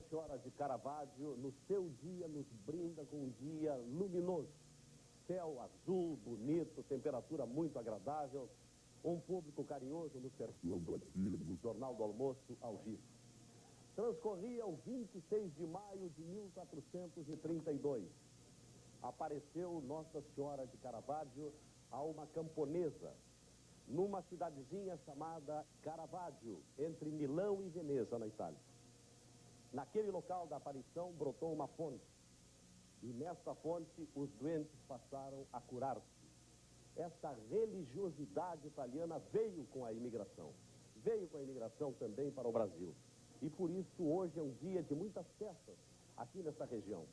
Senhora de Caravaggio, no seu dia, nos brinda com um dia luminoso. Céu azul, bonito, temperatura muito agradável, um público carinhoso no perfil do Jornal do Almoço ao vivo. Transcorria o 26 de maio de 1432. Apareceu Nossa Senhora de Caravaggio a uma camponesa, numa cidadezinha chamada Caravaggio, entre Milão e Veneza, na Itália. Naquele local da aparição brotou uma fonte, e nesta fonte os doentes passaram a curar-se. Esta religiosidade italiana veio com a imigração também para o Brasil. E por isso hoje é um dia de muitas festas aqui nesta região.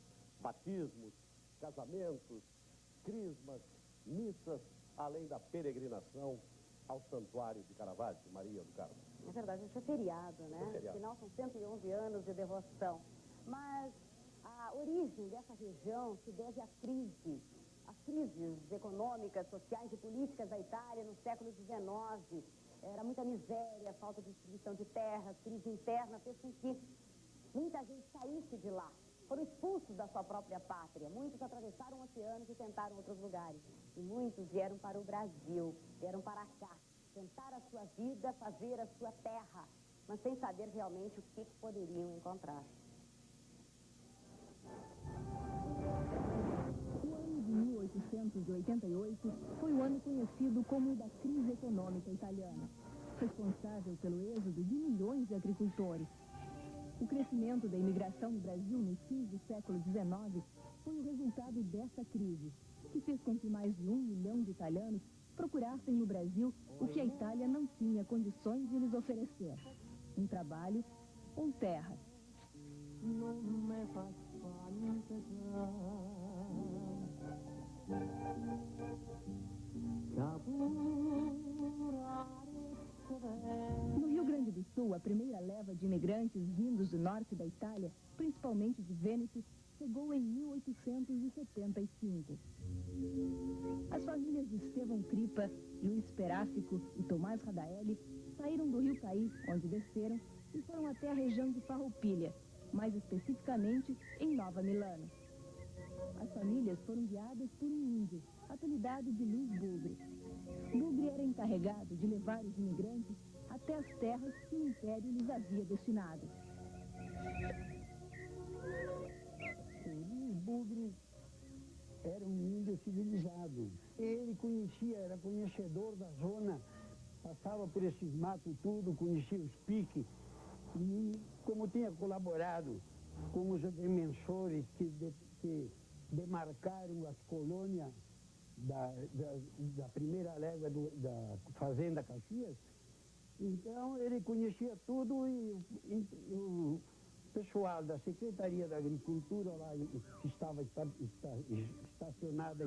Batismos, casamentos, crismas, missas, além da peregrinação ao Santuário de Caravaggio, Maria do Carmo. É verdade, isso é feriado, né? Afinal, são 111 anos de devoção. Mas a origem dessa região se deve à crise. As crises econômicas, sociais e políticas da Itália no século XIX. Era muita miséria, falta de distribuição de terras, crise interna, fez com que muita gente saísse de lá. Foram expulsos da sua própria pátria. Muitos atravessaram oceanos e tentaram outros lugares. E muitos vieram para o Brasil, vieram para cá, tentar a sua vida, fazer a sua terra, mas sem saber realmente o que poderiam encontrar. O ano de 1888 foi o ano conhecido como o da crise econômica italiana, responsável pelo êxodo de milhões de agricultores. O crescimento da imigração no Brasil no fim do século XIX foi o resultado dessa crise, que fez com que mais de 1 milhão de italianos procurassem no Brasil o que a Itália não tinha condições de lhes oferecer: um trabalho ou terra. No Rio Grande do Sul, a primeira leva de imigrantes vindos do norte da Itália, principalmente de Vêneto, chegou em 1875. As famílias de Estevão Cripa, Luiz Peráfico e Tomás Radaelli saíram do Rio Caí, onde desceram, e foram até a região de Farroupilha, mais especificamente em Nova Milano. As famílias foram guiadas por um índio, apelidado de Luiz Bugre. Bugre era encarregado de levar os imigrantes até as terras que o Império lhes havia destinado. O Luiz Bugre era um índio civilizado. Ele era conhecedor da zona, passava por esses matos tudo, conhecia os piques. E como tinha colaborado com os agrimensores que demarcaram as colônias da primeira légua da Fazenda Caxias, então ele conhecia tudo e o pessoal da Secretaria da Agricultura, lá que estava estacionada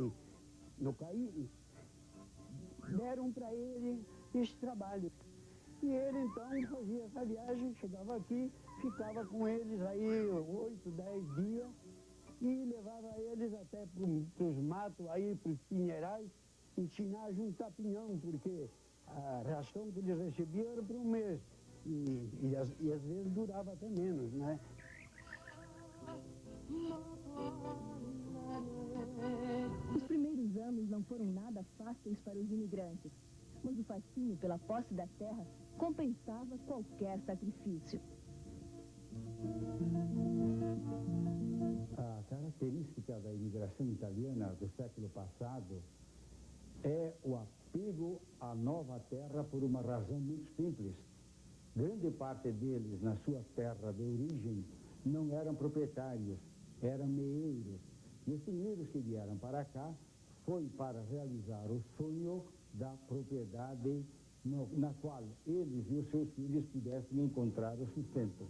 no Caí, deram para ele esse trabalho. E ele então fazia essa viagem, chegava aqui, ficava com eles aí 8, 10 dias e levava eles até para os matos, aí para os pinheirais, ensinar a juntar pinhão, porque a ração que eles recebiam era para um mês. E às vezes durava até menos, né? Os primeiros anos não foram nada fáceis para os imigrantes, mas o fascínio pela posse da terra compensava qualquer sacrifício. A característica da imigração italiana do século passado é o apego à nova terra por uma razão muito simples. Grande parte deles, na sua terra de origem, não eram proprietários, eram meeiros. E os primeiros que vieram para cá foi para realizar o sonho da propriedade na qual eles e os seus filhos pudessem encontrar o sustento.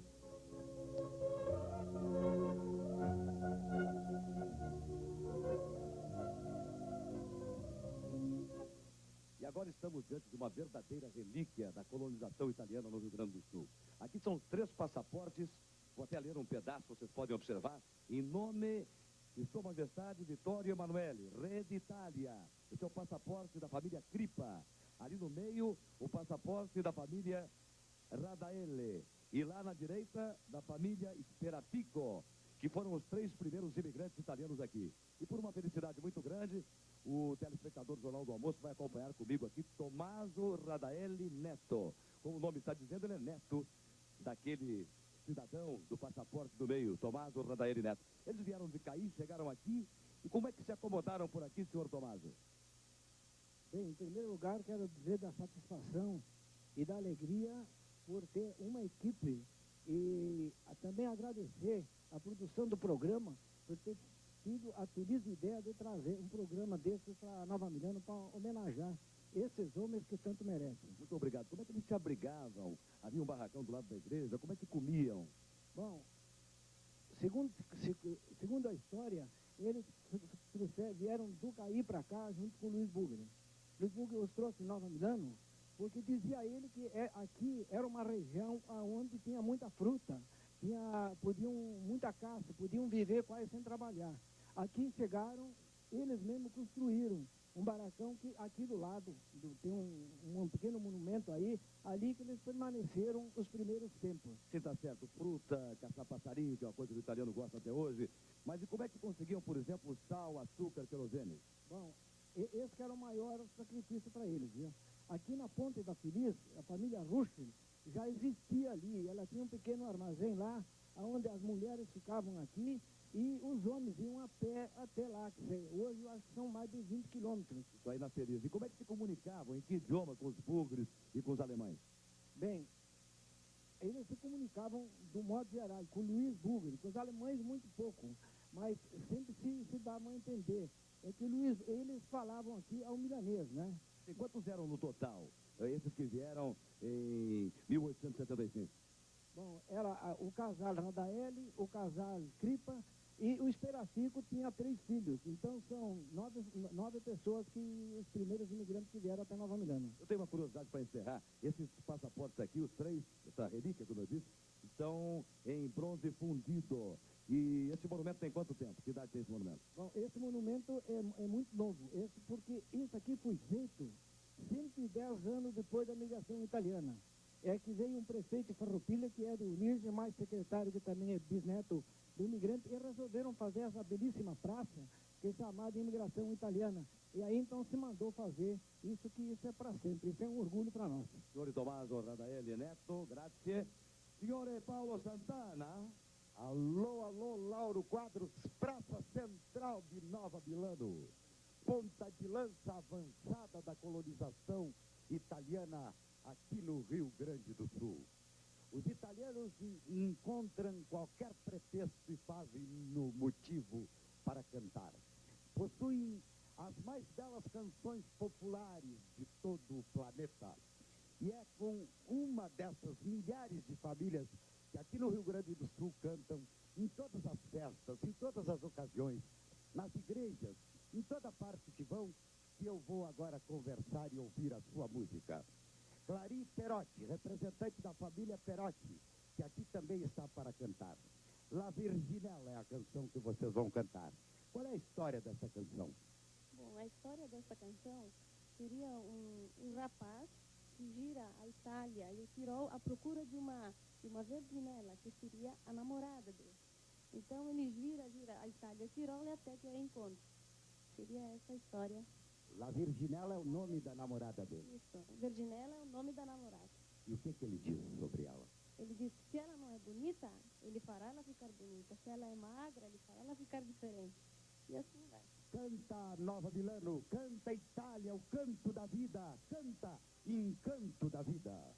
E agora estamos diante de uma verdadeira relíquia da colonização italiana no Rio Grande do Sul. Aqui são 3 passaportes, vou até ler um pedaço, vocês podem observar, em nome de Sua Majestade Vittorio Emanuele, Re d'Italia. Esse é o passaporte da família Cripa. Ali no meio, o passaporte da família Radaelli. E lá na direita, da família Sperafico, que foram os 3 primeiros imigrantes italianos aqui. E por uma felicidade muito grande, o telespectador do Jornal do Almoço vai acompanhar comigo aqui Tommaso Radaelli Neto. Como o nome está dizendo, ele é neto daquele cidadão do passaporte do meio, Tommaso Radaelli Neto. Eles vieram de Caí, chegaram aqui. E como é que se acomodaram por aqui, senhor Tommaso? Bem, em primeiro lugar, quero dizer da satisfação e da alegria por ter uma equipe e também agradecer a produção do programa por ter tido a feliz ideia de trazer um programa desse para Nova Milano para homenagear esses homens que tanto merecem. Muito obrigado. Como é que eles se abrigavam? Havia um barracão do lado da igreja? Como é que comiam? Bom, segundo a história, eles vieram do Caí para cá junto com o Luiz Bugre. Luiz Bugre os trouxe em Nova Milano porque dizia ele que aqui era uma região onde tinha muita fruta, podiam muita caça, podiam viver quase sem trabalhar. Aqui chegaram, eles mesmos construíram um barracão que aqui do lado tem um pequeno monumento aí, ali que eles permaneceram os primeiros tempos. Sim, tá certo. Fruta, caçar passarinho, que é uma coisa que o italiano gosta até hoje. Mas e como é que conseguiam, por exemplo, sal, açúcar, querosene? Bom, esse que era o maior sacrifício para eles, viu? Aqui na Ponte da Feliz, a família Ruschel já existia ali. Ela tinha um pequeno armazém lá, onde as mulheres ficavam aqui e os homens iam a pé até lá. Quer dizer, hoje eu acho que são mais de 20 quilômetros. Isso aí na Feliz. E como é que se comunicavam? Em que idioma com os bugres e com os alemães? Bem, eles se comunicavam do modo geral, com o Luiz Bugre, com os alemães muito pouco, mas sempre se davam a entender. É que eles falavam aqui ao milanês, né? E quantos eram no total? Esses que vieram em 1875. Bom, era o casal Radaelli, o casal Cripa e o Sperafico tinha 3 filhos. Então são 9 pessoas que os primeiros imigrantes que vieram até Nova Milano. Eu tenho uma curiosidade para encerrar. Esses passaportes aqui, os 3, essa relíquia, como eu disse, estão em bronze fundido. E esse monumento tem quanto tempo? Que idade tem esse monumento? Bom, esse monumento é muito novo. Porque isso aqui foi feito 110 anos depois da migração italiana. É que veio um prefeito Farroupilha, que é do Unirge, mais secretário, que também é bisneto do imigrante, e resolveram fazer essa belíssima praça, que é chamada de imigração italiana. E aí então se mandou fazer isso, que isso é para sempre. Isso é um orgulho para nós. Signore Tommaso Radaelli Neto, grazie. Signore Paulo Santana. Alô, alô, Lauro Quadros, Praça Central de Nova Milano. Ponta de lança avançada da colonização italiana aqui no Rio Grande do Sul. Os italianos encontram qualquer pretexto e fazem no motivo para cantar. Possuem as mais belas canções populares de todo o planeta. E é com uma dessas milhares de famílias que aqui no Rio Grande do Sul cantam em todas as festas, em todas as ocasiões, nas igrejas, em toda parte que vão, que eu vou agora conversar e ouvir a sua música. Clarim Perotti, representante da família Perotti, que aqui também está para cantar. La Virginella é a canção que vocês vão cantar. Qual é a história dessa canção? Bom, a história dessa canção seria um rapaz que gira a Itália e o Tirol à procura de uma Virginella, que seria a namorada dele. Então ele gira a Itália e o Tirol e até que a encontra. Seria essa a história. La Virginella é o nome da namorada dele. Isso, Virginella é o nome da namorada. E o que ele diz sobre ela? Ele diz que se ela não é bonita, ele fará ela ficar bonita. Se ela é magra, ele fará ela ficar diferente. E assim vai. Canta Nova Milano, canta Itália, o canto da vida, canta Encanto da Vida.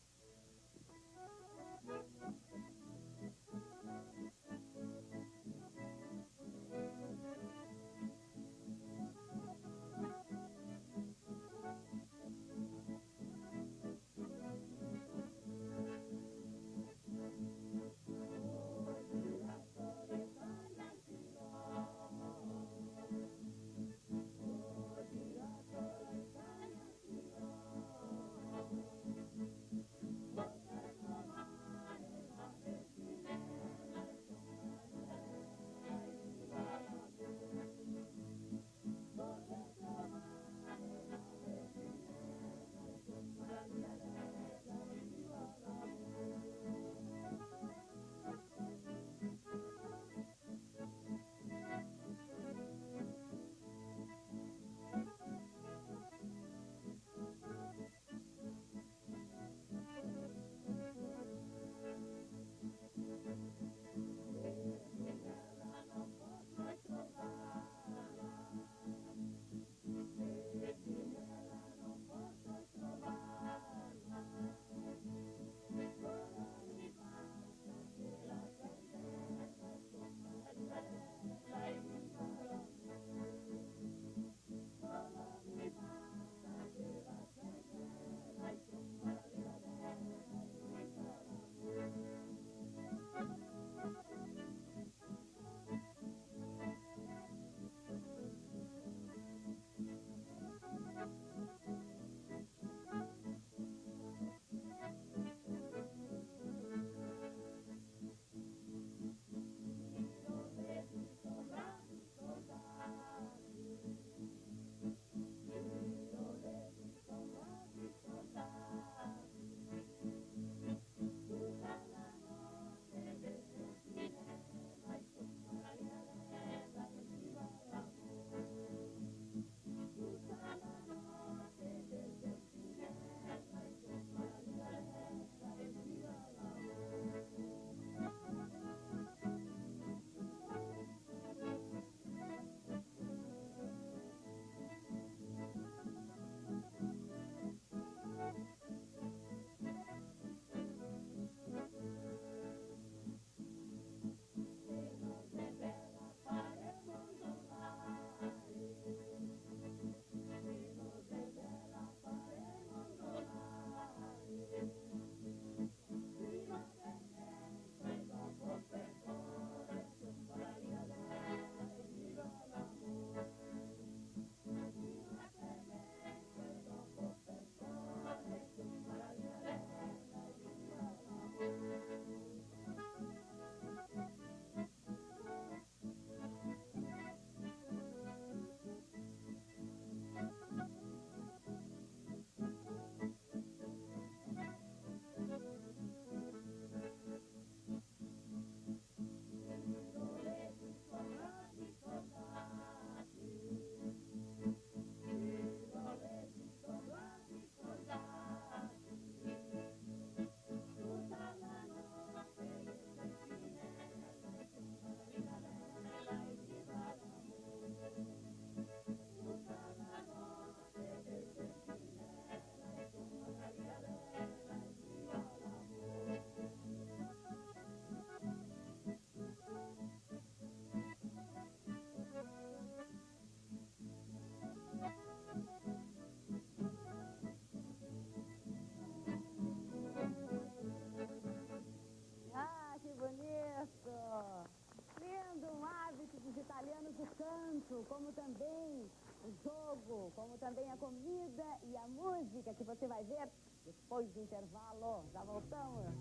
isso, como também o jogo, como também a comida e a música que você vai ver depois do intervalo. Já voltamos.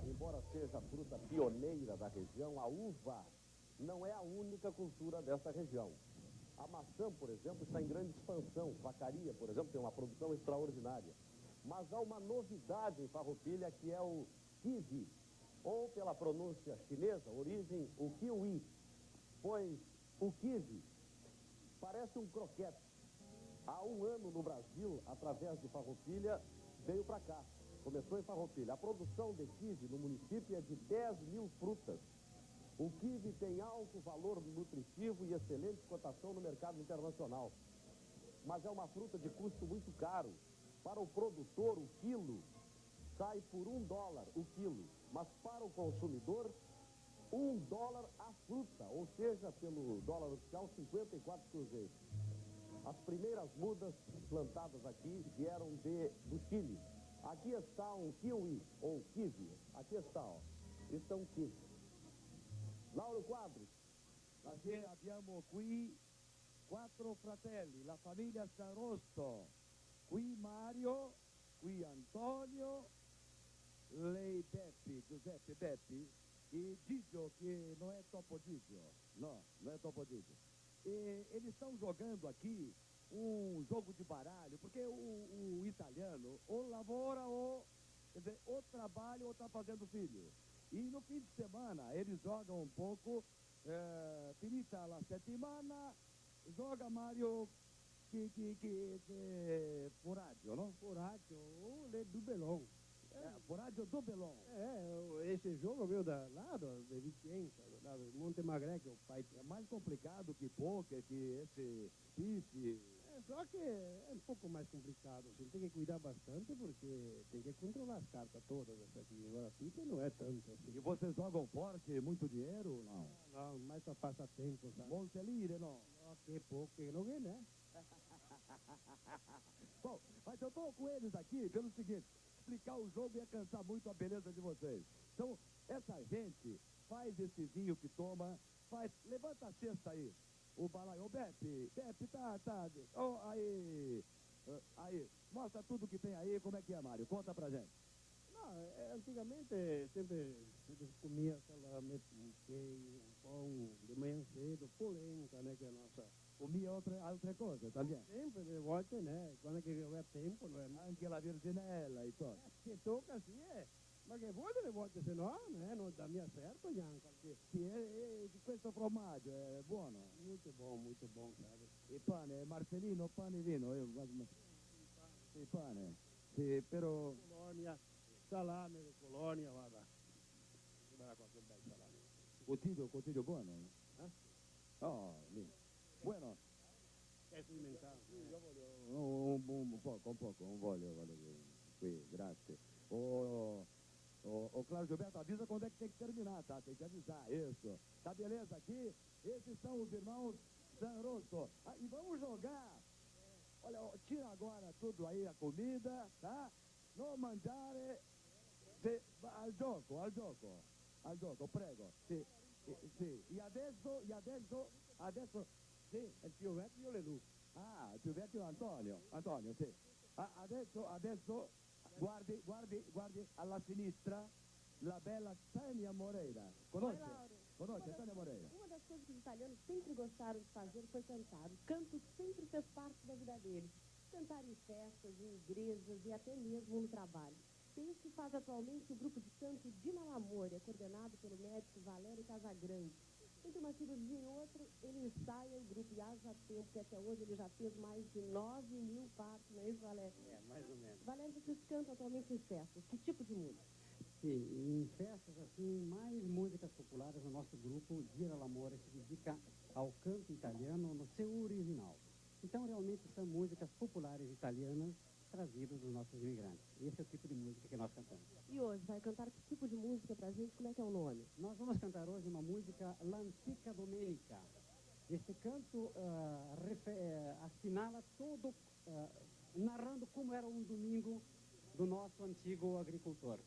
Embora seja a fruta pioneira da região, a uva não é a única cultura dessa região. A maçã, por exemplo, está em grande expansão. Vacaria, por exemplo, tem uma produção extraordinária. Mas há uma novidade em Farroupilha, que é o kiwi, ou pela pronúncia chinesa, origem o kiwi. Pois o kiwi parece um croquete. Há um ano no Brasil, através de Farroupilha, veio para cá. Começou em Farroupilha. A produção de kiwi no município é de 10.000 frutas. O kiwi tem alto valor nutritivo e excelente cotação no mercado internacional. Mas é uma fruta de custo muito caro. Para o produtor, o quilo sai por $1 o quilo. Mas para o consumidor, $1 a fruta. Ou seja, pelo dólar oficial, 54 cruzeiros. As primeiras mudas plantadas aqui vieram do Chile. Aqui está um kiwi, ou kiwi. Aqui está, ó. Isso é um kiwi. Lauro Quadros. Aqui abbiamo qui 4 fratelli, la famiglia Sarosto. Qui Mario, qui Antonio, lei Beppi, Giuseppe Beppi, e Didio, que não é Topo Didio. Não é Topo Didio. E eles estão jogando aqui um jogo de baralho, porque o italiano ou lavora quer dizer, ou trabalha ou está fazendo filho. E no fim de semana eles jogam um pouco, finita la settimana, joga Mario Foraggio, não? Foraggio ou Le Dubelon. Foraggio Dubelon. Esse jogo veio lá de Vicenza, lá do Monte Magré, que é o pai. É mais complicado que poker, que esse pife. Só que é um pouco mais complicado. Você tem que cuidar bastante porque tem que controlar as cartas todas. Aqui. Agora, pife não é tanto assim. E vocês jogam forte, muito dinheiro? Não. Não, mais para passar tempo, sabe? Monte Lire, não. Que pouco, que não vê, né? Bom, mas eu estou com eles aqui pelo seguinte: explicar o jogo ia cansar muito a beleza de vocês. Então, essa gente faz esse vinho que toma, levanta a cesta aí, o balaio. Ô, Beppe, tá. Aí, mostra tudo que tem aí, como é que é, Mário? Conta pra gente. Não, antigamente sempre comia salame, um queijo, um pão, de manhã cedo, polenta, né, que é a nossa... Comia outra coisa, tá vendo? Sempre de volta, né? Quando é que houver tempo, não é? Anche la virginella e tutto. Se toca assim, ma che vuoi delle volte, se no, non dà mia certo neanche. Questo formaggio è buono? Muito bom, sabe? E pane, Marcellino, pane e vino? Sì, pane. Sì, però... Colônia, salame di Colônia, guarda. Guarda qualche bel salame. Contiglio buono? Oh, lì. Bueno. Quer sperimentare? Io voglio un poco, non voglio qui, grazie. Ô Cláudio Gilberto, avisa quando é que tem que terminar, tá? Tem que avisar, isso. Tá beleza aqui? Esses são os irmãos Sanrosso. E vamos jogar. Olha, tira agora tudo aí, a comida, tá? Non mangiare al gioco, prego. Sì. E adesso sì, il più vecchio le lui. Ah, il più vecchio Antonio, sì. Adesso guardi alla sinistra la bella Tânia Moreira. Conosce Tânia Moreira? Uma das coisas que os italianos sempre gostaram de fazer foi cantar. O canto sempre fez parte da vida deles. Cantar em festas, em igrejas e até mesmo no trabalho. É isso que faz atualmente o grupo de canto Dina Lamore, coordenado pelo médico Valério Casagrande. Entre uma cirurgia e outra, ele ensaia o grupo e haja tempo, que até hoje ele já fez mais de 9.000 partos, não é isso, Valério? Mais ou menos. Valério, vocês cantam atualmente em festas. Que tipo de música? Sim, em festas, assim, mais músicas populares, o nosso grupo Dina Lamore se dedica ao canto italiano no seu original. Então, realmente, são músicas populares italianas trazidas dos nossos imigrantes. Esse é o tipo de música que nós cantamos. E hoje, vai cantar que tipo de música pra gente? Como é que é o nome? Nós vamos cantar hoje uma música L'Antica Domenica, Este canto assinala todo, narrando como era um domingo do nosso antigo agricultor.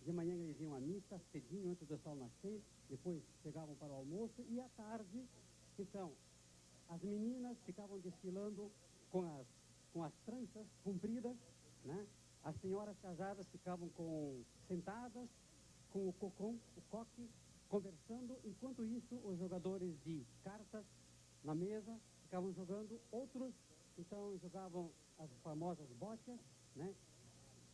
De manhã eles iam à missa, cedinho, antes do sol nascer, depois chegavam para o almoço, e à tarde, então, as meninas ficavam desfilando com as tranças compridas, né? As senhoras casadas ficavam sentadas, com o coque, conversando. Enquanto isso, os jogadores de cartas na mesa ficavam jogando, outros, então, jogavam as famosas bochas, né?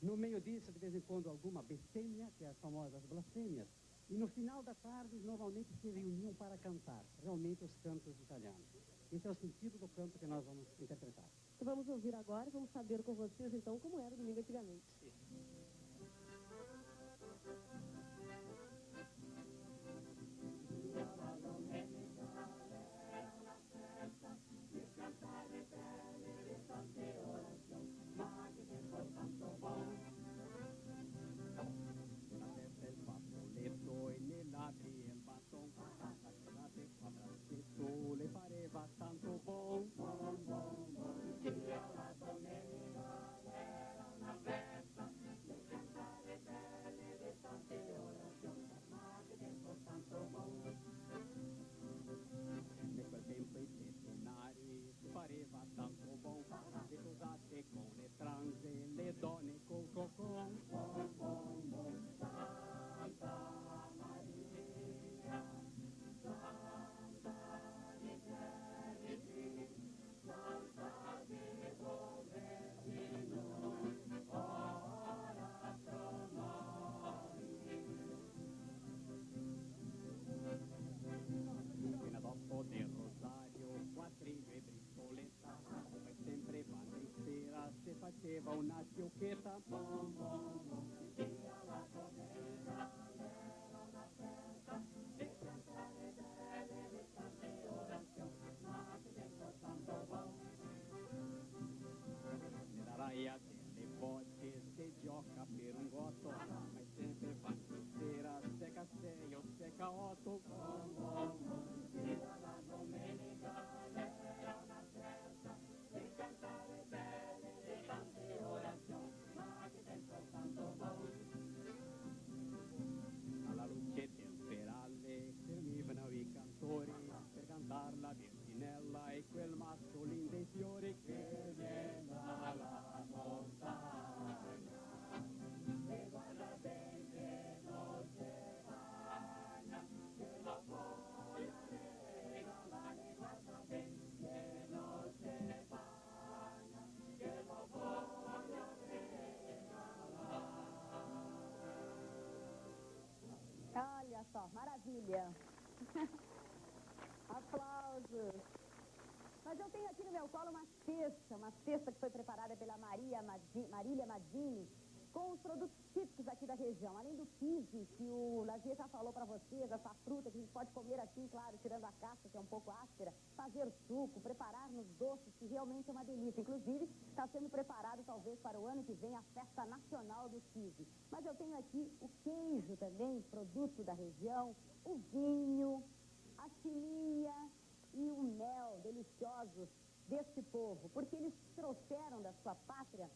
No meio disso, de vez em quando, alguma blasfêmia, que é as famosas blasfêmias. E no final da tarde, normalmente se reuniam para cantar, realmente, os cantos italianos. Esse é o sentido do canto que nós vamos interpretar. Então vamos ouvir agora e vamos saber com vocês, então, como era o domingo antigamente. Le pareva tanto bom, bom, bom, bom. Dia la domenica era una festa, di cantare belle, di tante orazioni, ma che tempo tanto bom. Nel quel tempo i centenari pareva tanto bom, le cosate con le transe, le donne col cocon, bom, bom, bom. Santa Maria, Santa del Rosario, quattrini e bristoletta, come sempre vanno in sera, se faceva una fiocchetta, bom, bom, bom, via la domenica, era una festa, di cantare belle, di tante orazioni, ma che tempo tanto bom. Nella raia delle voce si gioca per un gotto, ma è sempre vanno in sera, secca 6 o secca 8, bom, bom, bom. La domenica era una festa, di cantare belle, di tante orazioni, ma che tempo tanto bom. Alla luce del speralle si riunivano i cantori per cantar la Virginella e quel mazzolin dei fiori che viene dalla montagna. E guarda bene che non si bagna, che la foglia regalare, guarda bene che non si bagna, che la foglia regalare. Olha só, maravilha. Aplausos. Mas eu tenho aqui no meu colo uma cesta que foi preparada pela Marília Madini, com os produtos típicos aqui da região. Além do quibe, que o Lazier já falou para vocês, essa fruta que a gente pode comer assim, claro, tirando a casca, que é um pouco áspera, fazer suco, preparar nos doces, que realmente é uma delícia. Inclusive, está sendo preparado, talvez, para o ano que vem, a Festa Nacional do Quibe. Mas eu tenho aqui o queijo também, produto da região, o vinho, a chiminha e o mel deliciosos deste povo, porque eles trouxeram da sua pátria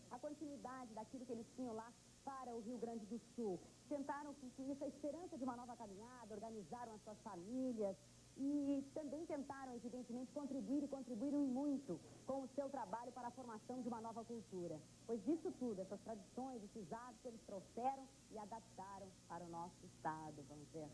a continuidade daquilo que eles tinham lá para o Rio Grande do Sul. Tentaram com isso a esperança de uma nova caminhada, organizaram as suas famílias e também tentaram, evidentemente, contribuíram muito com o seu trabalho para a formação de uma nova cultura. Pois disso tudo, essas tradições, esses hábitos, eles trouxeram e adaptaram para o nosso estado, vamos ver.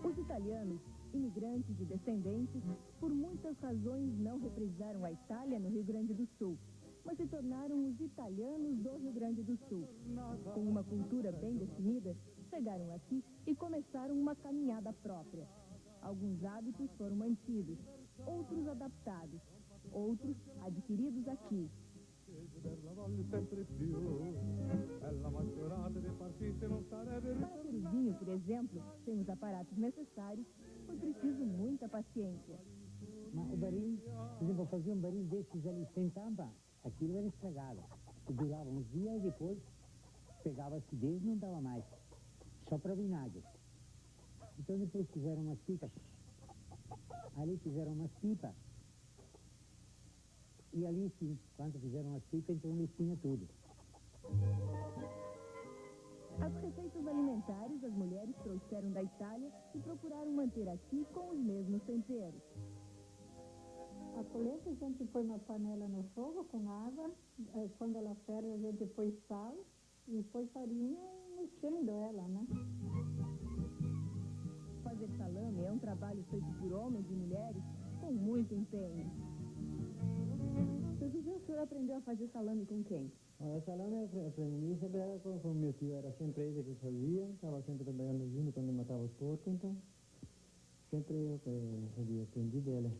Os italianos, imigrantes e descendentes, por muitas razões não represaram a Itália no Rio Grande do Sul, mas se tornaram os italianos do Rio Grande do Sul. Com uma cultura bem definida, chegaram aqui e começaram uma caminhada própria. Alguns hábitos foram mantidos, outros adaptados, outros adquiridos aqui. Para ter o vinho, por exemplo, sem os aparatos necessários, foi preciso muita paciência. Mas o baril, por exemplo, eu fazia um baril desses ali sem tampa, aquilo era estragado. Durava uns dias e depois pegava acidez e não dava mais. só para vinagre. Então depois fizeram umas pipas. Ali fizeram umas pipas. E ali sim, quando fizeram as pipas, então eles tinham tudo. As receitas alimentares as mulheres trouxeram da Itália e procuraram manter aqui com os mesmos temperos. A polenta a gente põe uma panela no fogo com água, quando ela ferve a gente põe sal e põe farinha mexendo ela, né? Fazer salame é um trabalho feito por homens e mulheres com muito empenho. Seu José, o senhor aprendeu a fazer salame com quem? O salame eu aprendi sempre com meu tio, era sempre ele que fazia, estava sempre trabalhando junto quando matava os porcos, então sempre eu aprendi dele.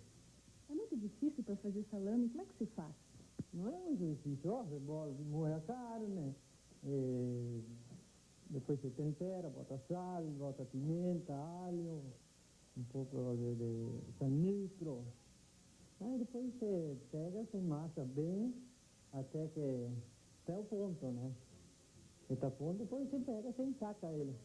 É muito difícil para fazer salame, como é que se faz? Não é muito difícil, ó, você moe a carne, depois você tempera, bota sal, bota pimenta, alho, um pouco de salnitro. Aí depois você pega, você massa bem até o ponto, né? Está pronto, depois você pega, você ensaca ele.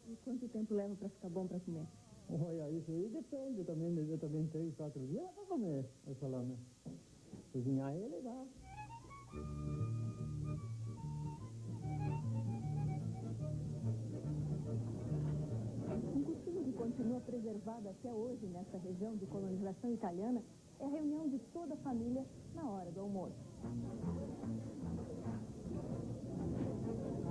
E quanto tempo leva para ficar bom para comer? Olha, isso aí depende também 3, 4 dias para comer o salame. Cozinhar ele dá. Um costume que continua preservado até hoje nessa região de colonização italiana é a reunião de toda a família na hora do almoço.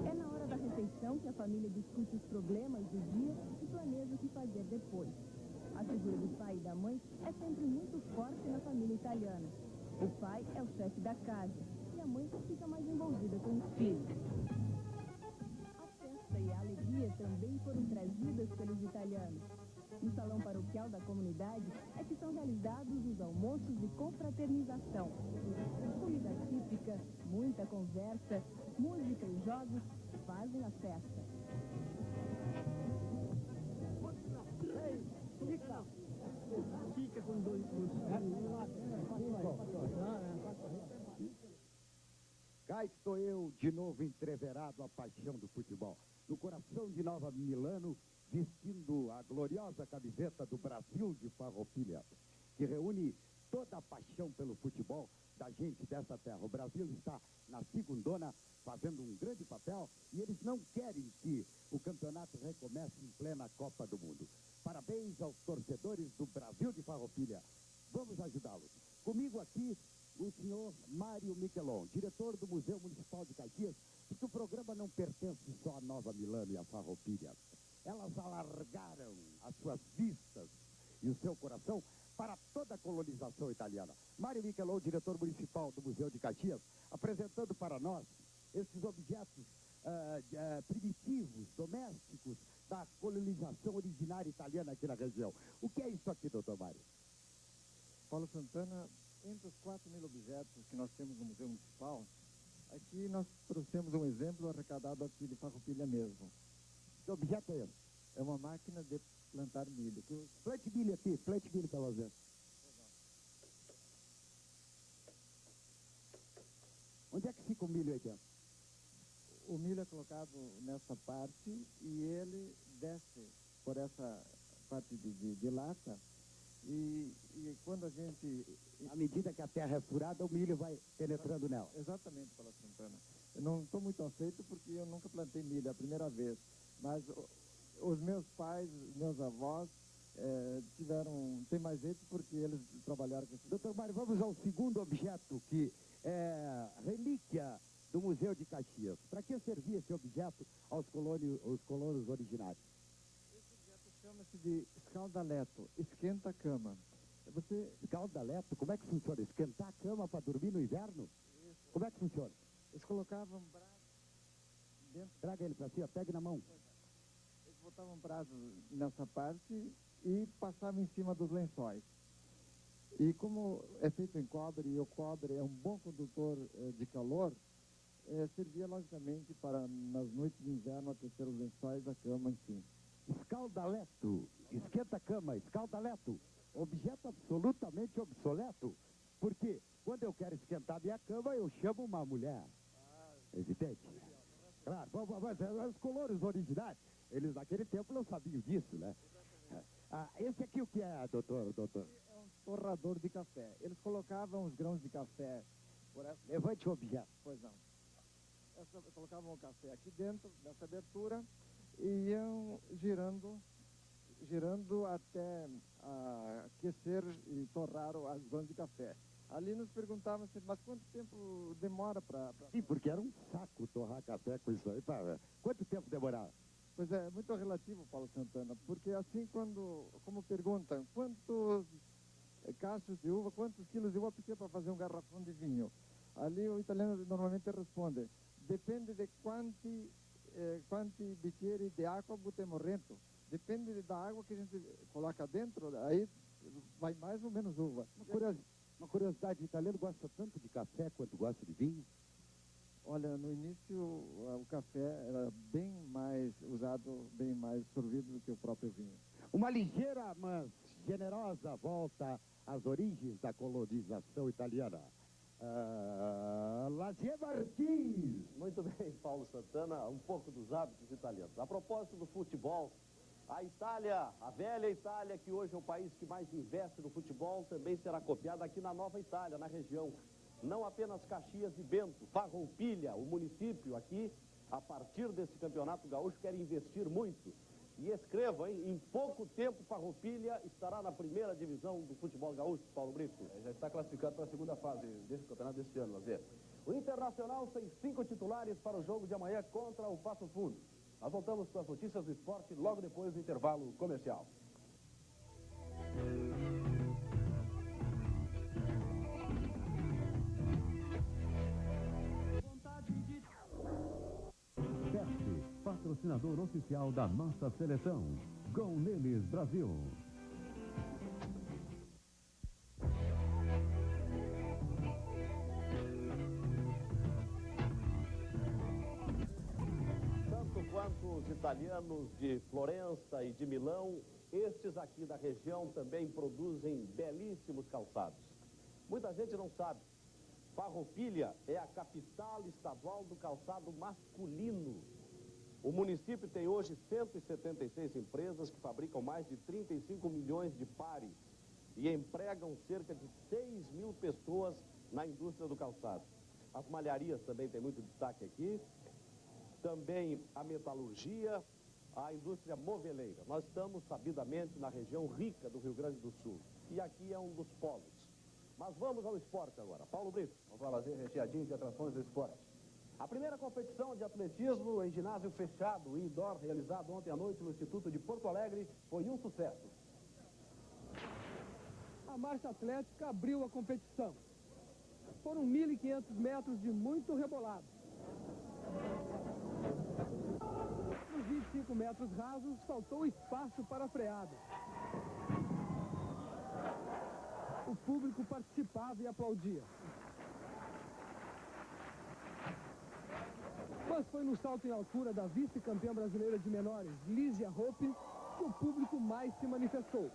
É na hora da refeição que a família discute os problemas do dia e planeja o que fazer depois. A figura do pai e da mãe é sempre muito forte na família italiana. O pai é o chefe da casa e a mãe fica mais envolvida com os filhos. A festa e a alegria também foram trazidas pelos italianos. No salão paroquial da comunidade é que são realizados os almoços de confraternização. Comida típica, muita conversa, música e jogos fazem a festa. Fica com dois. Cá estou eu, de novo entreverado à paixão do futebol. No coração de Nova Milano, vestindo a gloriosa camiseta do Brasil de Farroupilha, que reúne toda a paixão pelo futebol da gente dessa terra. O Brasil está na segundona, fazendo um grande papel, e eles não querem que o campeonato recomece em plena Copa do Mundo. Parabéns aos torcedores do Brasil de Farroupilha. Vamos ajudá-los. Comigo aqui, o senhor Mário Michelon, diretor do Museu Municipal de Caxias, porque o programa não pertence só a Nova Milano e a Farroupilha. Elas alargaram as suas vistas e o seu coração para toda a colonização italiana. Mário Michelon, diretor municipal do Museu de Caxias, apresentando para nós esses objetos primitivos, domésticos, da colonização originária italiana aqui na região. O que é isso aqui, doutor Mário? Paulo Santana, entre os 4.000 objetos que nós temos no Museu Municipal, aqui nós trouxemos um exemplo arrecadado aqui de Farroupilha mesmo. Que objeto é esse? É uma máquina de plantar milho. Plante milho aqui, plante milho para você. Onde é que fica o milho aí dentro? O milho é colocado nessa parte e ele desce por essa parte de lata. E quando a gente... À medida que a terra é furada, o milho vai penetrando nela. Exatamente, Paulo Santana. Eu não estou muito aceito porque eu nunca plantei milho, é a primeira vez. Mas os meus pais, meus avós, têm mais jeito porque eles trabalharam com isso. Doutor Mário, vamos ao segundo objeto, que é relíquia do Museu de Caxias. Para que servia esse objeto aos colonos originários? Esse objeto chama-se de escaldaleto, esquenta a cama. Escaldaleto? Como é que funciona? Esquentar a cama para dormir no inverno? Isso. Como é que funciona? Eles colocavam brasa dentro... Traga ele para cima, pegue na mão. Eles botavam brasa nessa parte e passavam em cima dos lençóis. E como é feito em cobre, e o cobre é um bom condutor de calor, servia logicamente para, nas noites de inverno, aquecer os lençóis da cama em si. Escaldaleto, esquenta a cama, escaldaleto. Objeto absolutamente obsoleto. Porque quando eu quero esquentar minha cama, eu chamo uma mulher. Evidente. Claro, os colonos originários, Eles naquele tempo não sabiam disso, né? Esse aqui o que é, doutor? É um torrador de café. Eles colocavam os grãos de café, levante o objeto, pois não. Colocavam o café aqui dentro dessa abertura e iam girando até aquecer e torrar as grãos de café. Ali nos perguntavam assim, mas quanto tempo demora para... Sim, porque era um saco torrar café com isso aí. Quanto tempo demorava? Pois é, muito relativo, Paulo Santana, porque assim como perguntam, quantos cachos de uva, quantos quilos de uva precisa para fazer um garrafão de vinho? Ali o italiano normalmente responde, depende de quanti bicchieri de água butemos dentro. Depende da água que a gente coloca dentro, aí vai mais ou menos uva. Uma curiosidade, o italiano gosta tanto de café quanto gosta de vinho? Olha, no início o café era bem mais usado, bem mais sorvido do que o próprio vinho. Uma ligeira, mas generosa volta às origens da colonização italiana. Lazier Martins. Muito bem, Paulo Santana, um pouco dos hábitos italianos. A propósito do futebol, a Itália, a velha Itália, que hoje é o país que mais investe no futebol, também será copiada aqui na Nova Itália, na região. Não apenas Caxias e Bento, Farroupilha, o município aqui, a partir desse campeonato gaúcho, quer investir muito. E escrevam, hein? Em pouco tempo, Farroupilha estará na primeira divisão do futebol gaúcho, Paulo Brito. Já está classificado para a segunda fase desse campeonato deste ano, Lazier. O Internacional tem 5 titulares para o jogo de amanhã contra o Passo Fundo. Nós voltamos com as notícias do esporte logo depois do intervalo comercial. Pepsi, patrocinador oficial da nossa seleção. Gol neles, Brasil. Tanto quanto os italianos de Florença e de Milão, estes aqui da região também produzem belíssimos calçados. Muita gente não sabe. Farroupilha é a capital estadual do calçado masculino. O município tem hoje 176 empresas que fabricam mais de 35 milhões de pares e empregam cerca de 6 mil pessoas na indústria do calçado. As malharias também têm muito destaque aqui, também a metalurgia, a indústria moveleira. Nós estamos sabidamente na região rica do Rio Grande do Sul e aqui é um dos polos. Mas vamos ao esporte agora. Paulo Brito. Vamos lá, Lazier, recheadinho de atrações do esporte. A primeira competição de atletismo em ginásio fechado e indoor, realizado ontem à noite no Instituto de Porto Alegre, foi um sucesso. A marcha atlética abriu a competição. Foram 1.500 metros de muito rebolado. Nos 25 metros rasos, faltou espaço para a freada. O público participava e aplaudia. Mas foi no salto em altura da vice-campeã brasileira de menores, Lísia Hoppe, que o público mais se manifestou.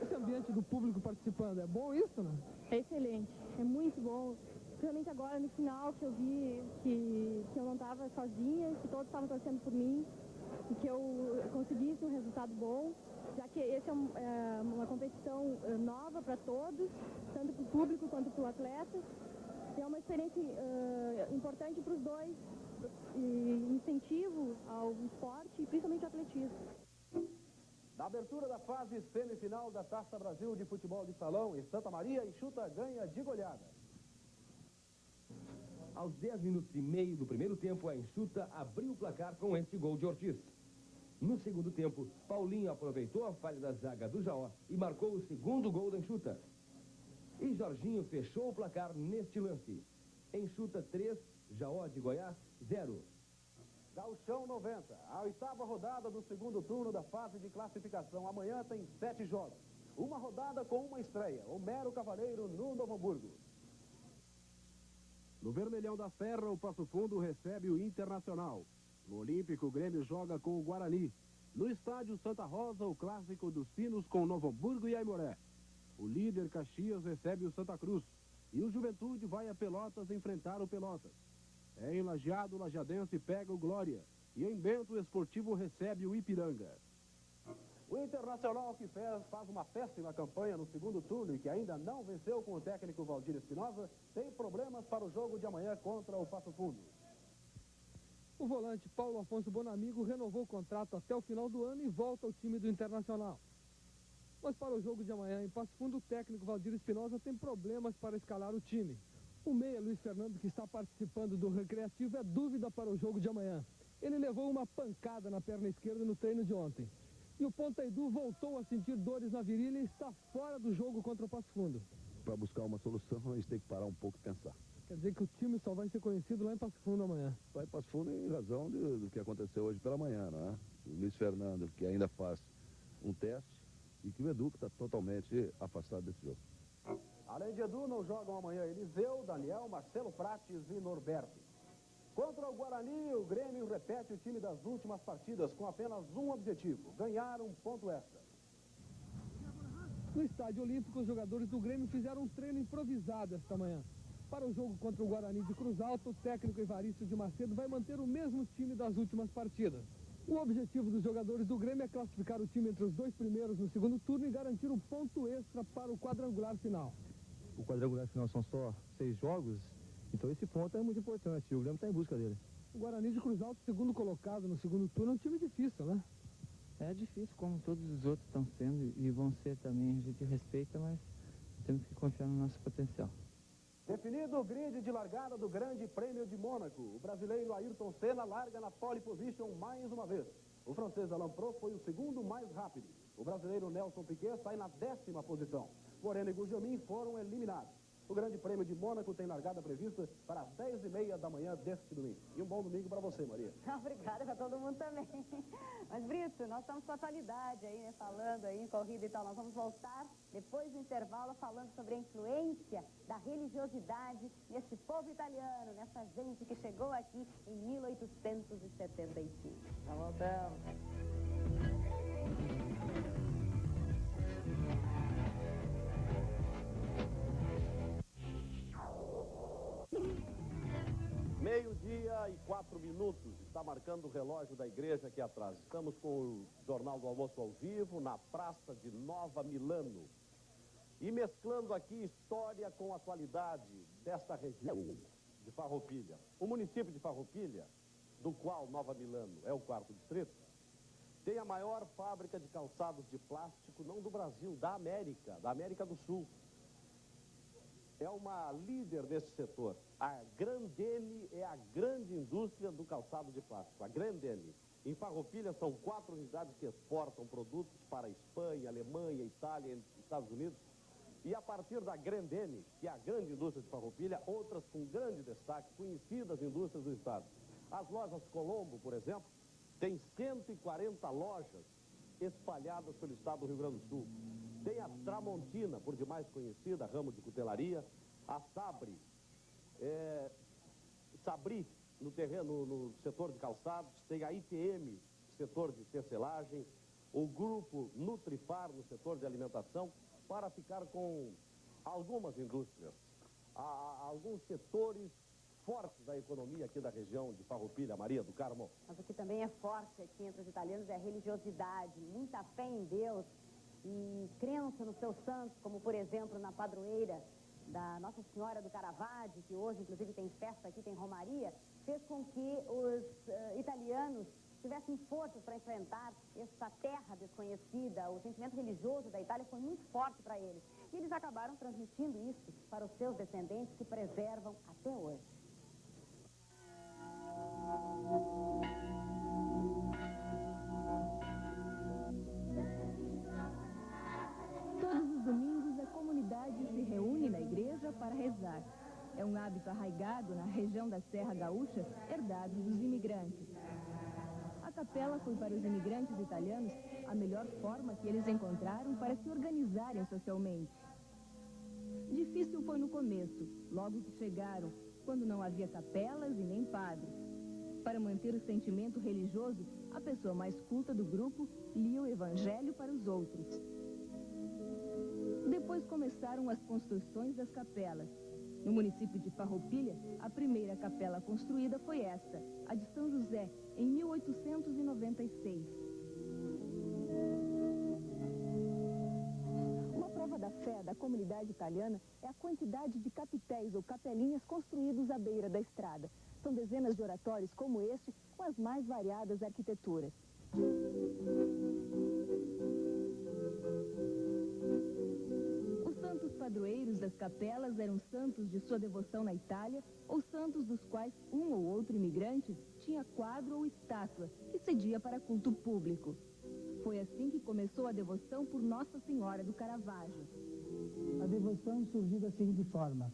Esse ambiente do público participando, é bom isso, né? É excelente, é muito bom. Principalmente agora no final, que eu vi que eu não estava sozinha, que todos estavam torcendo por mim, e que eu conseguisse um resultado bom, já que essa é uma competição nova para todos, tanto para o público quanto para o atleta. É uma experiência importante para os dois, e incentivo ao esporte e principalmente ao atletismo. Na abertura da fase semifinal da Taça Brasil de Futebol de Salão, em Santa Maria, Enxuta ganha de goleada. Aos 10 minutos e meio do primeiro tempo, a Enxuta abriu o placar com este gol de Ortiz. No segundo tempo, Paulinho aproveitou a falha da zaga do Jaó e marcou o segundo gol da Enxuta. E Jorginho fechou o placar neste lance. Enxuta 3, Jaó de Goiás 0. Gauchão 90, a 8ª rodada do segundo turno da fase de classificação. Amanhã tem 7 jogos. Uma rodada com uma estreia. Homero Cavaleiro no Novo Hamburgo. No Vermelhão da Serra, o Passo Fundo recebe o Internacional. No Olímpico, o Grêmio joga com o Guarani. No estádio Santa Rosa, o clássico dos Sinos com o Novo Hamburgo e Aimoré. O líder Caxias recebe o Santa Cruz. E o Juventude vai a Pelotas enfrentar o Pelotas. Em Lajeado, o Lajadense pega o Glória. E em Bento, o Esportivo recebe o Ipiranga. O Internacional, que faz uma péssima campanha no segundo turno e que ainda não venceu com o técnico Valdir Espinosa, tem problemas para o jogo de amanhã contra o Passo Fundo. O volante Paulo Afonso Bonamigo renovou o contrato até o final do ano e volta ao time do Internacional. Mas para o jogo de amanhã em Passo Fundo, o técnico Valdir Espinosa tem problemas para escalar o time. O meia Luiz Fernando, que está participando do Recreativo, é dúvida para o jogo de amanhã. Ele levou uma pancada na perna esquerda no treino de ontem. E o ponta Edu voltou a sentir dores na virilha e está fora do jogo contra o Passo Fundo. Para buscar uma solução, a gente tem que parar um pouco e pensar. Quer dizer que o time só vai ser conhecido lá em Passo Fundo amanhã. Vai em Passo Fundo em razão do que aconteceu hoje pela manhã, não é? O Luiz Fernando, que ainda faz um teste, e que o Edu está totalmente afastado desse jogo. Além de Edu, não jogam amanhã Eliseu, Daniel, Marcelo Prates e Norberto. Contra o Guarani, o Grêmio repete o time das últimas partidas com apenas um objetivo: ganhar um ponto extra. No Estádio Olímpico, os jogadores do Grêmio fizeram um treino improvisado esta manhã. Para o jogo contra o Guarani de Cruz Alta, o técnico Evaristo de Macedo vai manter o mesmo time das últimas partidas. O objetivo dos jogadores do Grêmio é classificar o time entre os 2 primeiros no segundo turno e garantir um ponto extra para o quadrangular final. O quadrangular final são só 6 jogos, então esse ponto é muito importante e o Grêmio está em busca dele. O Guarani de Cruz Alta, segundo colocado no segundo turno, é um time difícil, né? É difícil, como todos os outros estão sendo e vão ser também. A gente respeita, mas temos que confiar no nosso potencial. Definido o grid de largada do Grande Prêmio de Mônaco, o brasileiro Ayrton Senna larga na pole position mais uma vez. O francês Alain Prost foi o segundo mais rápido. O brasileiro Nelson Piquet sai na 10ª posição. Moreno e Gugelmin foram eliminados. O Grande Prêmio de Mônaco tem largada prevista para as 10h30 da manhã deste domingo. E um bom domingo para você, Maria. Obrigada para todo mundo também. Mas, Brito, nós estamos com a atualidade aí, né? Falando aí em corrida e tal. Nós vamos voltar depois do intervalo falando sobre a influência da religiosidade nesse povo italiano, nessa gente que chegou aqui em 1875. Tá voltando. Meio-dia e 4 minutos, está marcando o relógio da igreja aqui atrás. Estamos com o Jornal do Almoço ao vivo, na Praça de Nova Milano. E mesclando aqui história com atualidade desta região de Farroupilha. O município de Farroupilha, do qual Nova Milano é o 4º distrito, tem a maior fábrica de calçados de plástico, não do Brasil, da América do Sul. É uma líder nesse setor. A Grandene é a grande indústria do calçado de plástico. A Grandene. Em Farroupilha são 4 unidades que exportam produtos para a Espanha, Alemanha, Itália e Estados Unidos. E a partir da Grandene, que é a grande indústria de Farroupilha, outras com grande destaque, conhecidas indústrias do estado. As lojas Colombo, por exemplo, tem 140 lojas espalhadas pelo estado do Rio Grande do Sul. Tem a Tramontina, por demais conhecida, ramo de cutelaria. A Sabri, no terreno, no setor de calçados. Tem a ITM, setor de tecelagem. O grupo Nutrifar, no setor de alimentação, para ficar com algumas indústrias. Alguns setores fortes da economia aqui da região de Farroupilha, Maria do Carmo. Mas o que também é forte aqui entre os italianos é a religiosidade, muita fé em Deus e crença nos seus santos, como por exemplo na padroeira da Nossa Senhora do Caravaggi, que hoje inclusive tem festa aqui, tem romaria, fez com que os italianos tivessem forças para enfrentar essa terra desconhecida. O sentimento religioso da Itália foi muito forte para eles. E eles acabaram transmitindo isso para os seus descendentes, que preservam até hoje. Todos os domingos, a comunidade se reúne na igreja para rezar. É um hábito arraigado na região da Serra Gaúcha, herdado dos imigrantes. A capela foi para os imigrantes italianos a melhor forma que eles encontraram para se organizarem socialmente. Difícil foi no começo, logo que chegaram, quando não havia capelas e nem padres. Para manter o sentimento religioso, a pessoa mais culta do grupo lia o evangelho para os outros. Depois começaram as construções das capelas. No município de Farroupilha, a primeira capela construída foi esta, a de São José, em 1896. Uma prova da fé da comunidade italiana é a quantidade de capitéis ou capelinhas construídos à beira da estrada. São dezenas de oratórios como este, com as mais variadas arquiteturas. Os santos padroeiros das capelas eram santos de sua devoção na Itália ou santos dos quais um ou outro imigrante tinha quadro ou estátua que cedia para culto público. Foi assim que começou a devoção por Nossa Senhora do Caravaggio. A devoção surgiu da seguinte forma.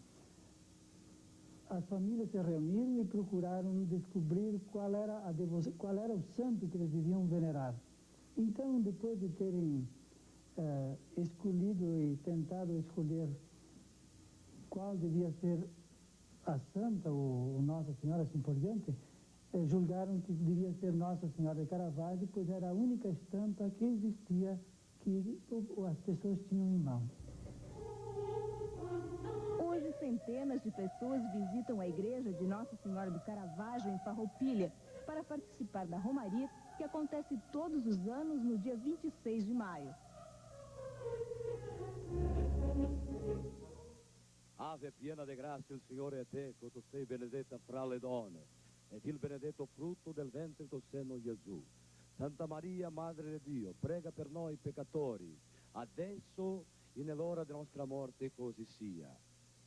As famílias se reuniram e procuraram descobrir qual era a devoção, qual era o santo que eles deviam venerar. Então, depois de terem escolhido e tentado escolher qual devia ser a santa ou Nossa Senhora, assim por diante, julgaram que devia ser Nossa Senhora de Caravaggio, pois era a única estampa que existia que as pessoas tinham em mão. Hoje, centenas de pessoas visitam a igreja de Nossa Senhora do Caravaggio, em Farroupilha, para participar da Romaria, que acontece todos os anos no dia 26 de maio. Ave piena de grazia, il Signore è te, che tu sei benedetta fra le donne, ed il benedetto frutto del ventre tuo seno, Gesù. Santa Maria, Madre di Dio, prega per noi peccatori, adesso e nell'ora della nostra morte, così sia.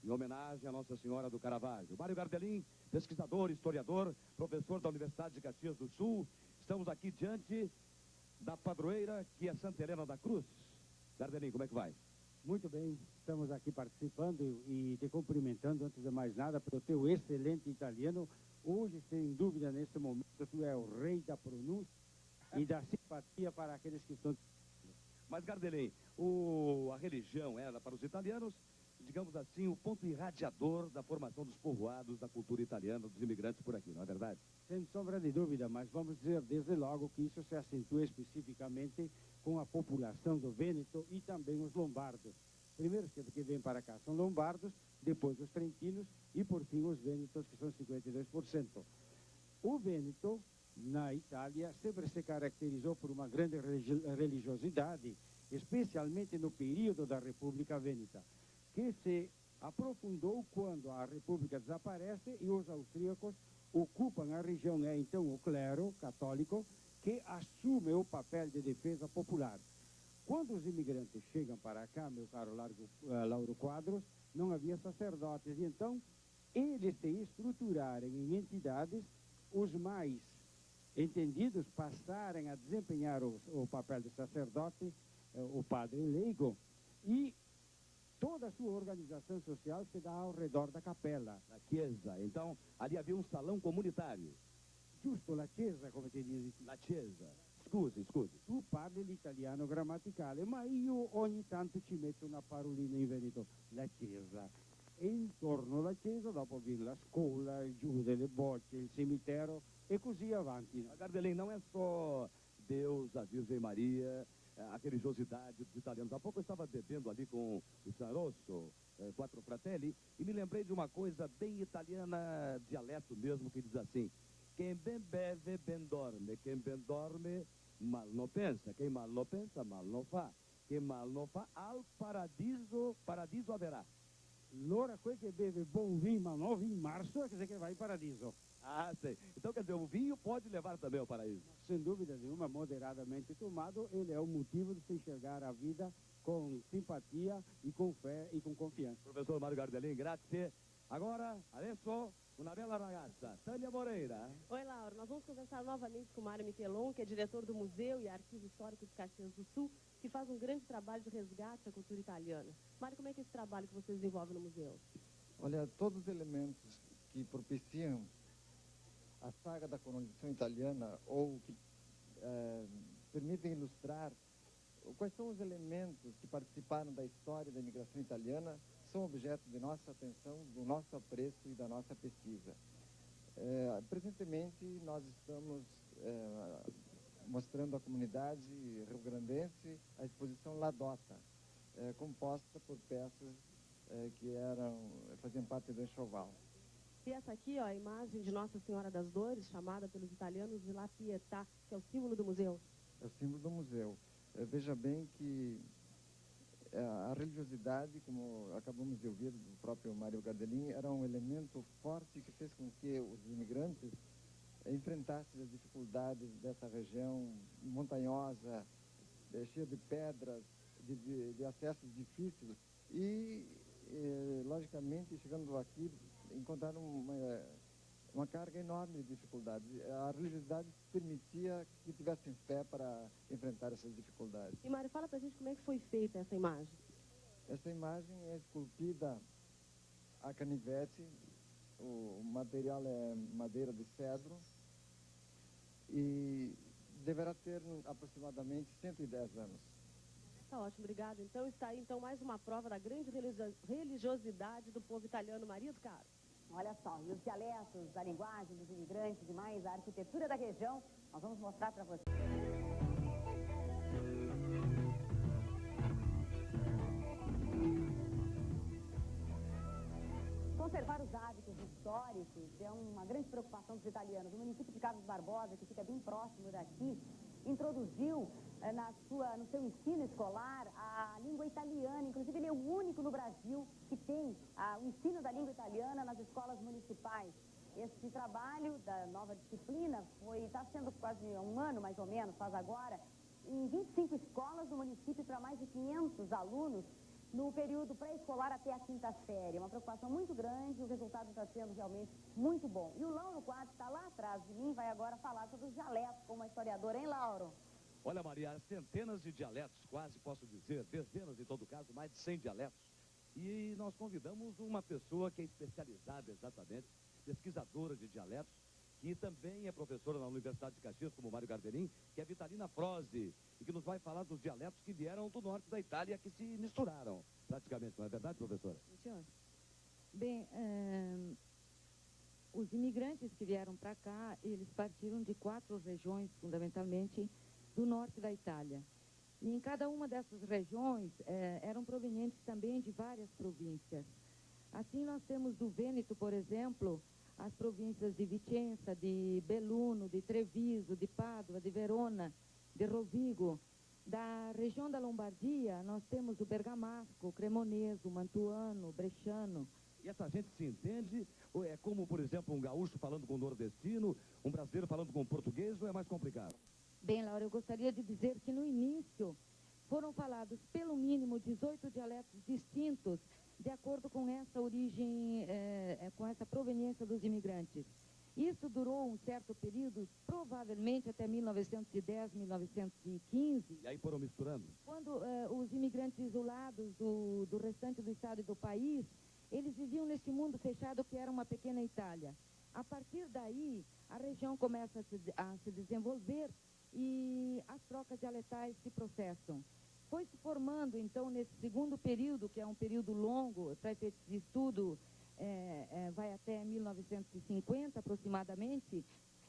Em homenagem a Nossa Senhora do Caravaggio. Mário Gardelin, pesquisador, historiador, professor da Universidade de Caxias do Sul. Estamos aqui diante da padroeira, que é Santa Helena da Cruz. Gardelin, como é que vai? Muito bem, estamos aqui participando e te cumprimentando, antes de mais nada, pelo teu excelente italiano. Hoje, sem dúvida, nesse momento, tu é o rei da pronúncia e da simpatia para aqueles que estão... Mas, Gardelin, a religião era, para os italianos, digamos assim, o ponto irradiador da formação dos povoados, da cultura italiana, dos imigrantes por aqui, não é verdade? Sem sombra de dúvida, mas vamos dizer desde logo que isso se acentua especificamente com a população do Vêneto e também os lombardos. Primeiro que vêm para cá são lombardos, depois os trentinos e por fim os vênetos, que são 52%. O Vêneto, na Itália, sempre se caracterizou por uma grande religiosidade, especialmente no período da República Vêneta, que se aprofundou quando a República desaparece e os austríacos ocupam a região. É então o clero católico que assume o papel de defesa popular. Quando os imigrantes chegam para cá, meu caro Lauro Quadros, não havia sacerdotes, e então eles se estruturarem em entidades, os mais entendidos passarem a desempenhar o papel de sacerdote, o padre leigo, e toda a sua organização social se dá ao redor da capela. Na Chiesa. Então, ali havia um salão comunitário. Giusto, la Chiesa, come ti dici? La Chiesa. Scusi. Tu parli l'italiano grammaticale, ma io ogni tanto ci metto una parolina in veneto. La Chiesa. E intorno alla Chiesa, dopo viene la scuola, il giù delle bocce, il cimitero e così avanti. Gardelin, não é só Deus, a Virgem Maria, a religiosidade dos italianos. Há pouco eu estava bebendo ali com o Sarosso, Quattro Fratelli, e me lembrei de uma coisa bem italiana, dialeto mesmo, que diz assim: quem bem bebe, bem dorme. Quem bem dorme, mal não pensa. Quem mal não pensa, mal não fa. Quem mal não fa, al paradiso haverá. Allora, quel che beve bom vinho, ma não vinho março, quer dizer que vai em paradiso. Ah, sei. Então, quer dizer, o vinho pode levar também ao paraíso. Sem dúvida nenhuma, moderadamente tomado, ele é o motivo de se enxergar a vida com simpatia e com fé e com confiança. Professor Mário Gardelin, grazie. Agora, adesso, uma bela ragazza, Tânia Moreira. Oi, Laura. Nós vamos conversar novamente com o Mário Michelon, que é diretor do Museu e Arquivo Histórico de Caxias do Sul, que faz um grande trabalho de resgate à cultura italiana. Mário, como é que é esse trabalho que vocês desenvolvem no museu? Olha, todos os elementos que propiciam a saga da colonização italiana ou que permitem ilustrar quais são os elementos que participaram da história da imigração italiana são objeto de nossa atenção, do nosso apreço e da nossa pesquisa. Presentemente, nós estamos mostrando à comunidade rio-grandense a exposição La Dota, composta por peças que faziam parte do enxoval. E essa aqui, ó, a imagem de Nossa Senhora das Dores, chamada pelos italianos de La Pietà, que é o símbolo do museu. É o símbolo do museu. Veja bem que a religiosidade, como acabamos de ouvir do próprio Mário Gardelin, era um elemento forte que fez com que os imigrantes enfrentassem as dificuldades dessa região montanhosa, cheia de pedras, de acessos difíceis. E, logicamente, chegando aqui, encontraram uma carga enorme de dificuldades. A religiosidade permitia que tivessem fé para enfrentar essas dificuldades. E, Mário, fala pra gente como é que foi feita essa imagem. Essa imagem é esculpida a canivete, o material é madeira de cedro e deverá ter aproximadamente 110 anos. Tá ótimo, obrigado. Então, está aí mais uma prova da grande religiosidade do povo italiano. Maria do Carmo. Olha só, e os dialetos, a linguagem dos imigrantes e mais a arquitetura da região, nós vamos mostrar para vocês. Conservar os hábitos históricos é uma grande preocupação dos italianos. O município de Carlos Barbosa, que fica bem próximo daqui, introduziu no seu ensino escolar a língua italiana. Inclusive, ele é o único no Brasil que tem o ensino da língua italiana nas escolas municipais. Esse trabalho da nova disciplina está sendo quase um ano, mais ou menos, faz agora, em 25 escolas do município para mais de 500 alunos no período pré-escolar até a 5ª série. Uma preocupação muito grande, o resultado está sendo realmente muito bom. E o Lauro Quadros está lá atrás de mim, vai agora falar sobre os dialetos como uma historiadora, hein, Lauro? Olha, Maria, centenas de dialetos, quase posso dizer, dezenas em todo caso, mais de 100 dialetos. E nós convidamos uma pessoa que é especializada exatamente, pesquisadora de dialetos, que também é professora na Universidade de Caxias, como Mário Gardelin, que é Vitalina Frosi, e que nos vai falar dos dialetos que vieram do norte da Itália, que se misturaram praticamente, não é verdade, professora? Senhor. Bem, os imigrantes que vieram para cá, eles partiram de 4 regiões, fundamentalmente, do norte da Itália. E em cada uma dessas regiões eram provenientes também de várias províncias. Assim, nós temos do Vêneto, por exemplo, as províncias de Vicenza, de Belluno, de Treviso, de Pádua, de Verona, de Rovigo. Da região da Lombardia, nós temos o bergamasco, o cremonese, o mantuano, o bresciano. E essa gente se entende? Ou é como, por exemplo, um gaúcho falando com um nordestino, um brasileiro falando com um português, ou é mais complicado? Bem, Laura, eu gostaria de dizer que no início foram falados pelo mínimo 18 dialetos distintos, de acordo com essa origem, com essa proveniência dos imigrantes. Isso durou um certo período, provavelmente até 1910, 1915. E aí foram misturando? Quando os imigrantes isolados do restante do estado e do país, eles viviam neste mundo fechado que era uma pequena Itália. A partir daí, a região começa a se desenvolver e as trocas dialetais se processam. Foi se formando, então, nesse segundo período, que é um período longo, para efeitos de estudo, vai até 1950 aproximadamente,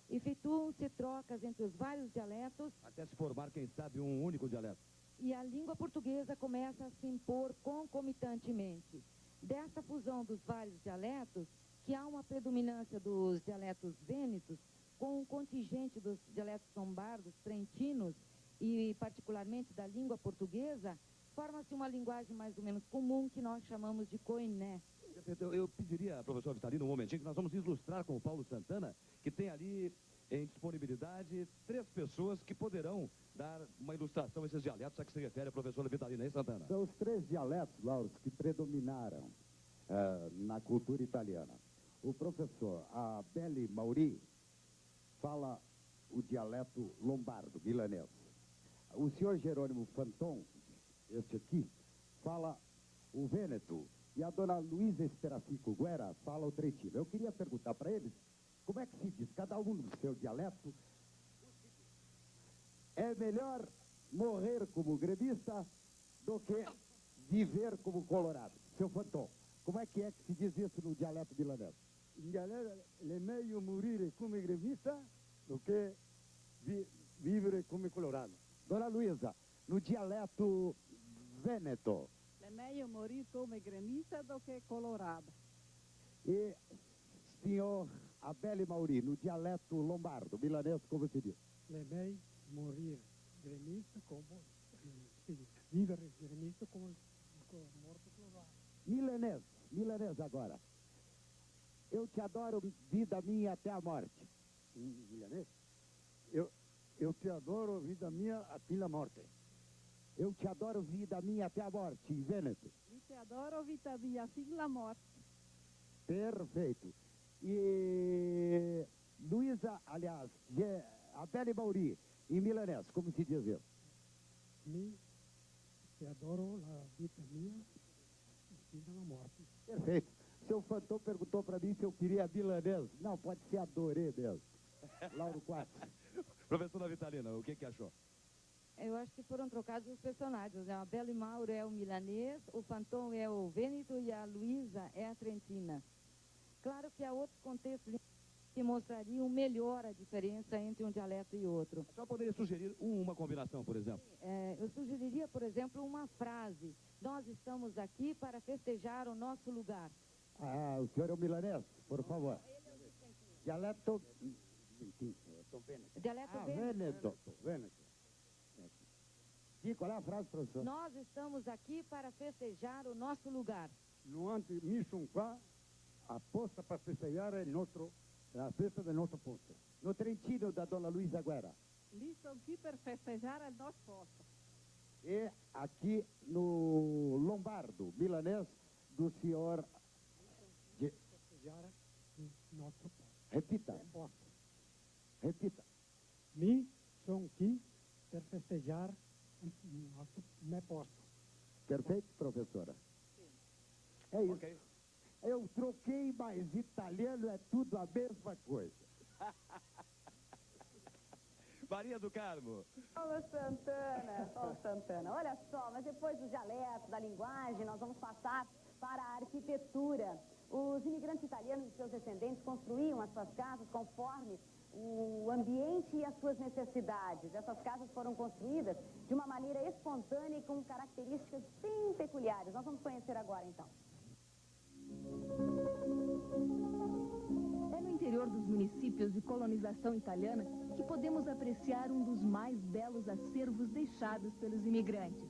efetuam-se trocas entre os vários dialetos. Até se formar, quem sabe, um único dialeto. E a língua portuguesa começa a se impor concomitantemente. Dessa fusão dos vários dialetos, que há uma predominância dos dialetos vênetos, com um contingente dos dialetos lombardos, trentinos, e particularmente da língua portuguesa, forma-se uma linguagem mais ou menos comum que nós chamamos de koiné. Eu pediria, professor Vitalino, um momentinho, que nós vamos ilustrar com o Paulo Santana, que tem ali em disponibilidade 3 pessoas que poderão dar uma ilustração a esses dialetos a que se refere a professora Vitalina, hein, Santana? São os 3 dialetos, Lauro, que predominaram na cultura italiana. O professor Abele Mauri fala o dialeto lombardo, milanês. O senhor Jerônimo Fanton, este aqui, fala o vêneto. E a dona Luísa Esperafico Guerra fala o trentino. Eu queria perguntar para eles, como é que se diz, cada um no seu dialeto, é melhor morrer como gremista do que viver como colorado. Seu Fanton, como é que se diz isso no dialeto milanês? In dialeto é melhor morrer como gremista do que viver como colorado. Dona Luísa, no dialeto vêneto. É meglio morire come gremista do que colorada. E, senhor Abele Mauri, no dialeto lombardo, milanês, como se diz? É meglio morire gremista como... vivere gremista como morto colorado. Milanês agora. Eu te adoro, vida minha, até a morte. Milanês? Eu te adoro, vida minha, até a morte. Eu te adoro, vida minha, até a morte, em Vêneto. E te adoro, vita mia, fino la morte. Perfeito. E Luísa, aliás, Abele Mauri, em milanês, como se diz isso? Te adoro, la vita mia, fino la morte. Perfeito. Seu Fantão perguntou para mim se eu queria milanês. Não, pode ser adorei mesmo. Lauro Quatro. Professora Vitalina, o que achou? Eu acho que foram trocados os personagens, né? A Abele Mauro é o milanês, o Fantão é o Vêneto e a Luísa é a trentina. Claro que há outros contextos que mostrariam melhor a diferença entre um dialeto e outro. A senhora poderia sugerir uma combinação, por exemplo? Eu sugeriria, por exemplo, uma frase. Nós estamos aqui para festejar o nosso lugar. Ah, o senhor é o milanês, por favor. Dialeto... Dialeto Vêneto. E qual é a frase, professor? Nós estamos aqui para festejar o nosso lugar. No ante mi son qua, apposta para festejar a festa do nosso posto. No Trentino, da dona Luísa Guerra. Lì sono qui per festeggiare il nostro posto. E aqui no Lombardo, milanês, do senhor... Festejar o nosso posto. Repita. Repita. Mi sono qui per festejar o nosso posto. Perfeito, professora? Sim. É isso. Okay. Eu troquei, mas italiano é tudo a mesma coisa. Maria do Carmo. Paulo Santana. Olha só, mas depois dos dialetos, da linguagem, nós vamos passar para a arquitetura. Os imigrantes italianos e seus descendentes construíam as suas casas conforme o ambiente e as suas necessidades. Essas casas foram construídas de uma maneira espontânea e com características bem peculiares. Nós vamos conhecer agora, então. É no interior dos municípios de colonização italiana que podemos apreciar um dos mais belos acervos deixados pelos imigrantes.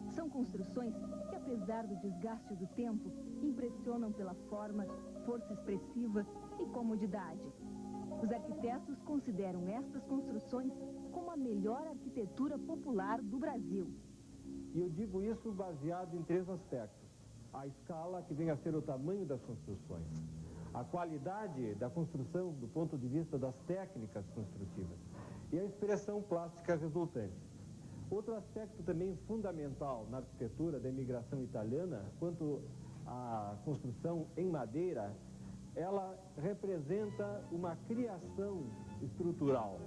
São construções que, apesar do desgaste do tempo, impressionam pela forma, força expressiva e comodidade. Os arquitetos consideram estas construções como a melhor arquitetura popular do Brasil. E eu digo isso baseado em 3 aspectos. A escala, que vem a ser o tamanho das construções. A qualidade da construção do ponto de vista das técnicas construtivas. E a expressão plástica resultante. Outro aspecto também fundamental na arquitetura da imigração italiana, quanto à construção em madeira, ela representa uma criação estrutural.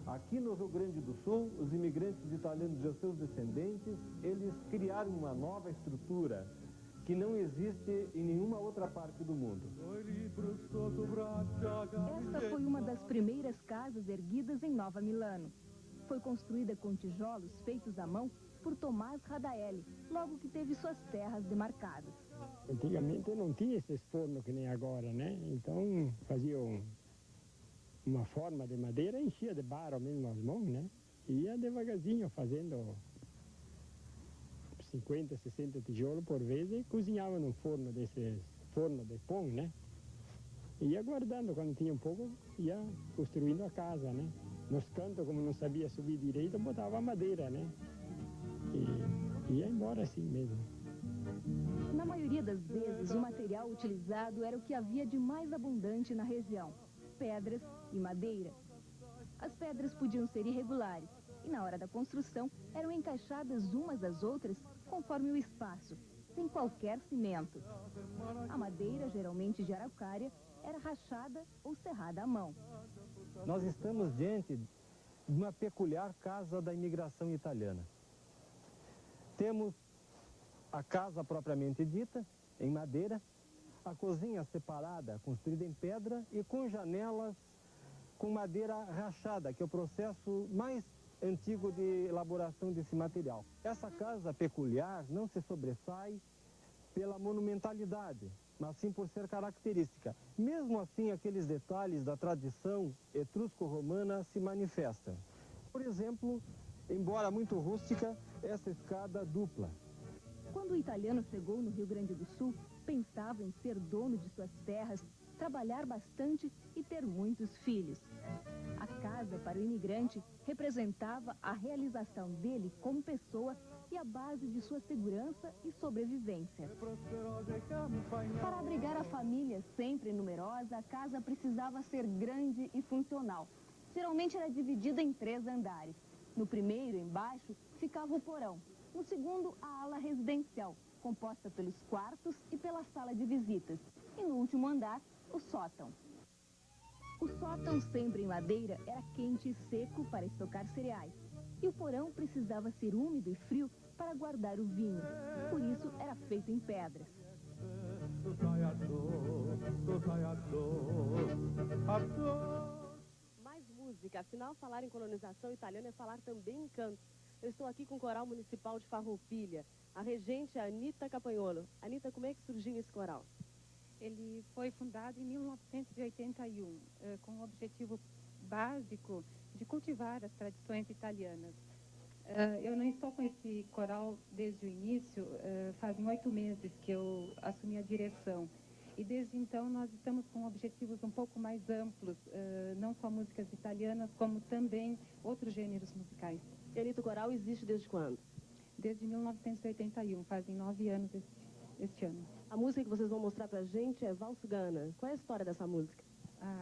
Aqui no Rio Grande do Sul, os imigrantes italianos e os seus descendentes, eles criaram uma nova estrutura que não existe em nenhuma outra parte do mundo. Esta foi uma das primeiras casas erguidas em Nova Milano. Foi construída com tijolos feitos à mão por Tomás Radaelli, logo que teve suas terras demarcadas. Antigamente não tinha esses fornos que nem agora, né? Então faziam uma forma de madeira, enchia de barro mesmo as mãos, né? E ia devagarzinho fazendo 50, 60 tijolos por vez e cozinhava num forno desses, forno de pão, né? E ia guardando, quando tinha um pouco, ia construindo a casa, né? Nos cantos, como não sabia subir direito, botava madeira, né? E ia embora assim mesmo. Na maioria das vezes, o material utilizado era o que havia de mais abundante na região: pedras e madeira. As pedras podiam ser irregulares e, na hora da construção, eram encaixadas umas às outras conforme o espaço, sem qualquer cimento. A madeira, geralmente de araucária, era rachada ou serrada à mão. Nós estamos diante de uma peculiar casa da imigração italiana. Temos a casa propriamente dita, em madeira, a cozinha separada, construída em pedra e com janelas com madeira rachada, que é o processo mais antigo de elaboração desse material. Essa casa peculiar não se sobressai pela monumentalidade, mas sim por ser característica. Mesmo assim, aqueles detalhes da tradição etrusco-romana se manifestam. Por exemplo, embora muito rústica, essa escada dupla. Quando o italiano chegou no Rio Grande do Sul, pensava em ser dono de suas terras, trabalhar bastante e ter muitos filhos. A casa, para o imigrante, representava a realização dele como pessoa e a base de sua segurança e sobrevivência. Para abrigar a família sempre numerosa, a casa precisava ser grande e funcional. Geralmente era dividida em 3 andares. No primeiro, embaixo, ficava o porão. No segundo, a ala residencial, composta pelos quartos e pela sala de visitas. E no último andar, o sótão. O sótão, sempre em madeira, era quente e seco para estocar cereais. E o porão precisava ser úmido e frio para guardar o vinho. Por isso, era feito em pedras. Mais música. Afinal, falar em colonização italiana é falar também em canto. Eu estou aqui com o Coral Municipal de Farroupilha. A regente é Anita Campagnolo. Anita, como é que surgiu esse coral? Ele foi fundado em 1981, com o objetivo básico de cultivar as tradições italianas. Eu não estou com esse coral desde o início, fazem 8 meses que eu assumi a direção. E desde então nós estamos com objetivos um pouco mais amplos, não só músicas italianas, como também outros gêneros musicais. E Anita, o coral existe desde quando? Desde 1981, fazem 9 anos este ano. A música que vocês vão mostrar pra gente é Valsugana. Qual é a história dessa música?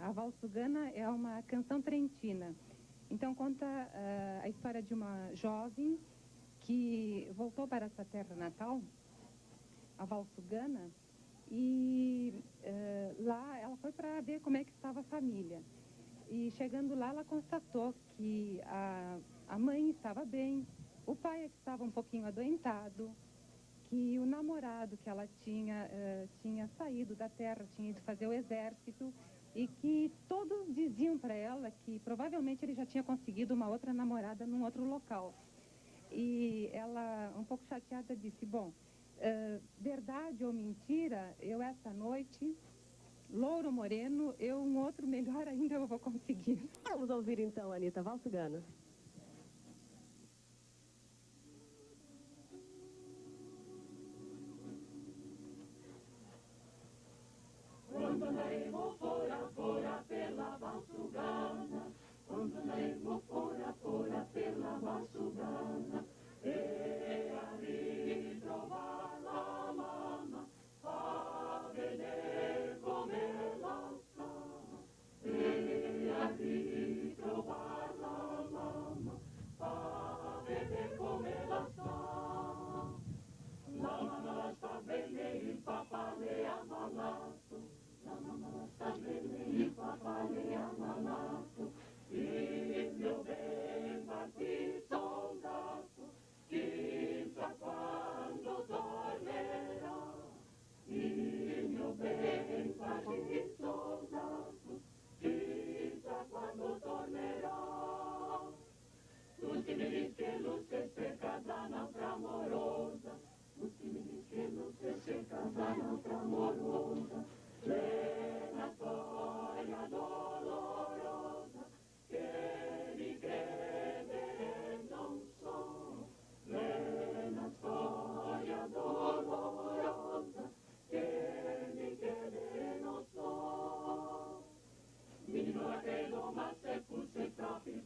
A Valsugana é uma canção trentina. Então conta a história de uma jovem que voltou para sua terra natal, a Valsugana, e lá ela foi para ver como é que estava a família. E chegando lá, ela constatou que a mãe estava bem, o pai é que estava um pouquinho adoentado, que o namorado que ela tinha saído da terra, tinha ido fazer o exército, e que todos diziam para ela que provavelmente ele já tinha conseguido uma outra namorada num outro local. E ela, um pouco chateada, disse, bom, verdade ou mentira, eu essa noite, louro moreno, um outro melhor ainda eu vou conseguir. Vamos ouvir então, Anita, Valsugana. Quando andremo fora pela Valsugana, quando andremo fora pela Valsugana, e a ritrovar la mamma, a vedere come ela sta, e a ritrovar la mamma, a vedere come ela sta. La mamma sta bene, il papà le ha malato. La mamma sta bene, il papà le ha malato, il mio ben partito soldato, chissà quando tornerà. Il mio ben partito soldato, chissà quando tornerà. Tutti mi dicono che lui si casa un'altra amorosa, tutti mi dicono che lui si casa un'altra amorosa. Una storia dolorosa che di credere non so, una storia dolorosa che di credere non so. Mi non la credo, ma se fosse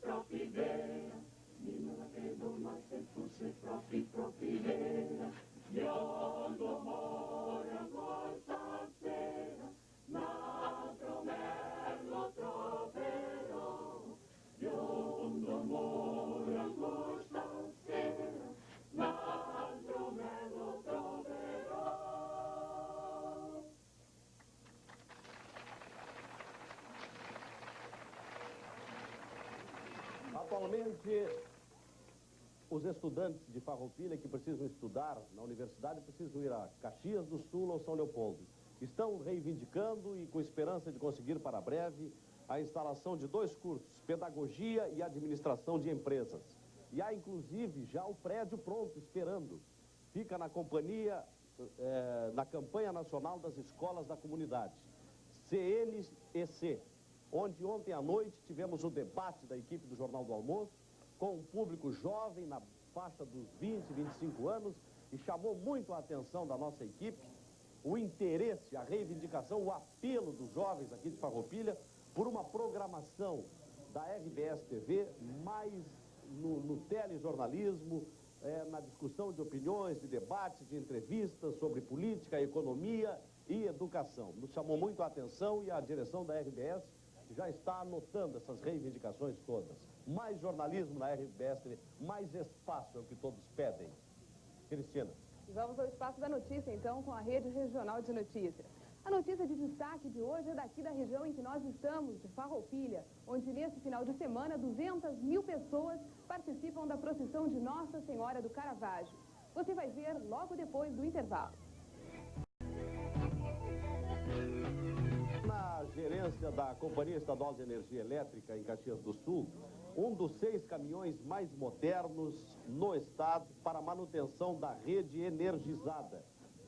proprio vera, mi non la credo, ma se fosse proprio vera, biondo muore ancora stasera, l'altro merlo troverò, biondo muore ancora stasera, l'altro merlo troverò. Atualmente, os estudantes de Farroupilha que precisam estudar na universidade precisam ir a Caxias do Sul ou São Leopoldo. Estão reivindicando e com esperança de conseguir para breve a instalação de 2 cursos, Pedagogia e Administração de Empresas. E há, inclusive, já o prédio pronto, esperando. Fica na companhia, na campanha nacional das escolas da comunidade, CNEC, onde ontem à noite tivemos o debate da equipe do Jornal do Almoço, com um público jovem, na faixa dos 20, 25 anos, e chamou muito a atenção da nossa equipe o interesse, a reivindicação, o apelo dos jovens aqui de Farroupilha por uma programação da RBS TV mais no telejornalismo, na discussão de opiniões, de debates, de entrevistas sobre política, economia e educação. Nos chamou muito a atenção e a direção da RBS já está anotando essas reivindicações todas. Mais jornalismo na RBS TV, mais espaço é o que todos pedem. Cristina. Vamos ao espaço da notícia, então, com a Rede Regional de Notícias. A notícia de destaque de hoje é daqui da região em que nós estamos, de Farroupilha, onde nesse final de semana 200.000 pessoas participam da procissão de Nossa Senhora do Caravaggio. Você vai ver logo depois do intervalo. Na gerência da Companhia Estadual de Energia Elétrica em Caxias do Sul, um dos 6 caminhões mais modernos no estado para manutenção da rede energizada.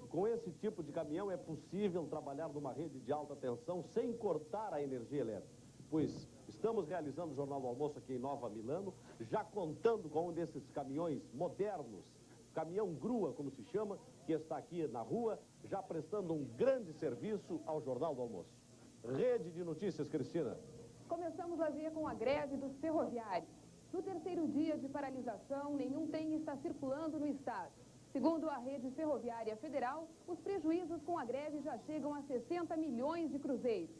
Com esse tipo de caminhão é possível trabalhar numa rede de alta tensão sem cortar a energia elétrica. Pois estamos realizando o Jornal do Almoço aqui em Nova Milano, já contando com um desses caminhões modernos, caminhão grua, como se chama, que está aqui na rua, já prestando um grande serviço ao Jornal do Almoço. Rede de Notícias, Cristina. Começamos a ver com a greve dos ferroviários. No terceiro dia de paralisação, nenhum trem está circulando no estado. Segundo a Rede Ferroviária Federal, os prejuízos com a greve já chegam a 60 milhões de cruzeiros.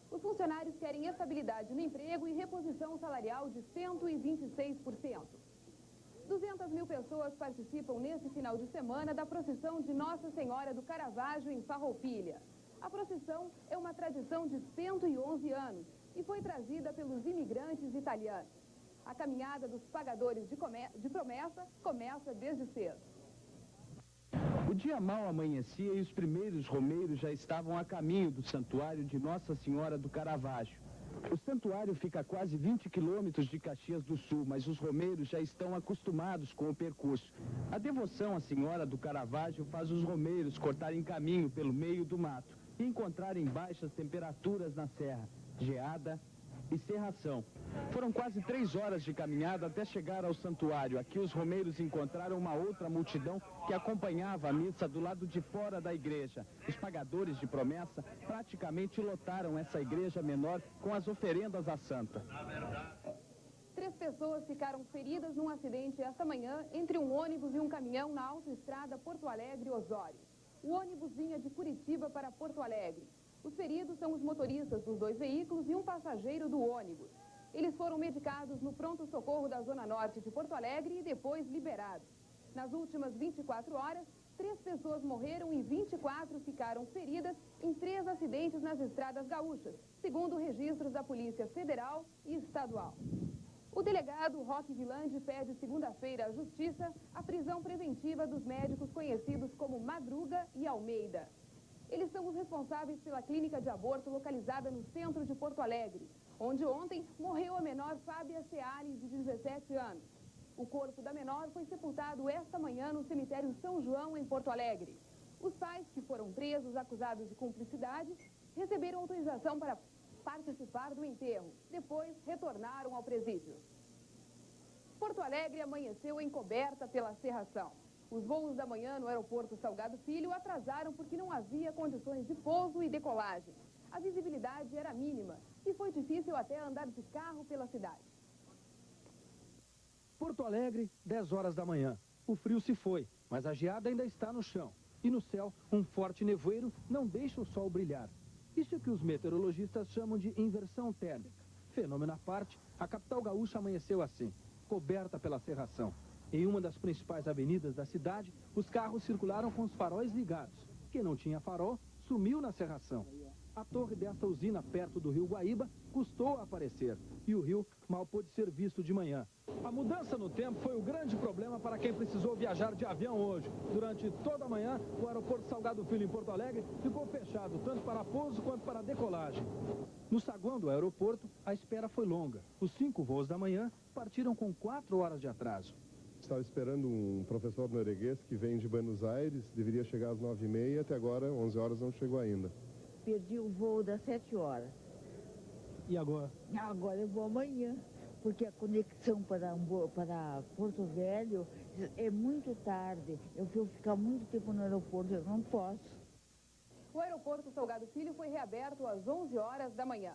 Os funcionários querem estabilidade no emprego e reposição salarial de 126%. 200.000 pessoas participam nesse final de semana da procissão de Nossa Senhora do Caravaggio em Farroupilha. A procissão é uma tradição de 111 anos e foi trazida pelos imigrantes italianos. A caminhada dos pagadores de promessa começa desde cedo. O dia mal amanhecia e os primeiros romeiros já estavam a caminho do santuário de Nossa Senhora do Caravaggio. O santuário fica a quase 20 quilômetros de Caxias do Sul, mas os romeiros já estão acostumados com o percurso. A devoção à Senhora do Caravaggio faz os romeiros cortarem caminho pelo meio do mato e encontrarem baixas temperaturas na serra, geada e serração. Foram quase 3 horas de caminhada até chegar ao santuário. Aqui os romeiros encontraram uma outra multidão que acompanhava a missa do lado de fora da igreja. Os pagadores de promessa praticamente lotaram essa igreja menor com as oferendas à santa. 3 pessoas ficaram feridas num acidente esta manhã entre um ônibus e um caminhão na autoestrada Porto Alegre-Osório. O ônibus vinha de Curitiba para Porto Alegre. Os feridos são os motoristas dos 2 veículos e um passageiro do ônibus. Eles foram medicados no pronto-socorro da Zona Norte de Porto Alegre e depois liberados. Nas últimas 24 horas, 3 pessoas morreram e 24 ficaram feridas em 3 acidentes nas estradas gaúchas, segundo registros da Polícia Federal e Estadual. O delegado Roque Vilande pede segunda-feira à Justiça a prisão preventiva dos médicos conhecidos como Madruga e Almeida. Eles são os responsáveis pela clínica de aborto localizada no centro de Porto Alegre, onde ontem morreu a menor Fábia Seales, de 17 anos. O corpo da menor foi sepultado esta manhã no cemitério São João, em Porto Alegre. Os pais, que foram presos acusados de cumplicidade, receberam autorização para participar do enterro. Depois, retornaram ao presídio. Porto Alegre amanheceu encoberta pela cerração. Os voos da manhã no aeroporto Salgado Filho atrasaram porque não havia condições de pouso e decolagem. A visibilidade era mínima e foi difícil até andar de carro pela cidade. Porto Alegre, 10 horas da manhã. O frio se foi, mas a geada ainda está no chão. E no céu, um forte nevoeiro não deixa o sol brilhar. Isso é que os meteorologistas chamam de inversão térmica. Fenômeno à parte, a capital gaúcha amanheceu assim, coberta pela cerração. Em uma das principais avenidas da cidade, os carros circularam com os faróis ligados. Quem não tinha farol, sumiu na cerração. A torre desta usina perto do rio Guaíba custou a aparecer e o rio mal pôde ser visto de manhã. A mudança no tempo foi o grande problema para quem precisou viajar de avião hoje. Durante toda a manhã, o aeroporto Salgado Filho em Porto Alegre ficou fechado, tanto para pouso quanto para decolagem. No saguão do aeroporto, a espera foi longa. Os 5 voos da manhã partiram com 4 horas de atraso. Estava esperando um professor norueguês que vem de Buenos Aires, deveria chegar às 9h30, até agora, 11 horas, não chegou ainda. Perdi o voo das 7 horas. E agora? Agora eu vou amanhã, porque a conexão para Porto Velho é muito tarde. Eu vou ficar muito tempo no aeroporto, eu não posso. O aeroporto Salgado Filho foi reaberto às 11 horas da manhã.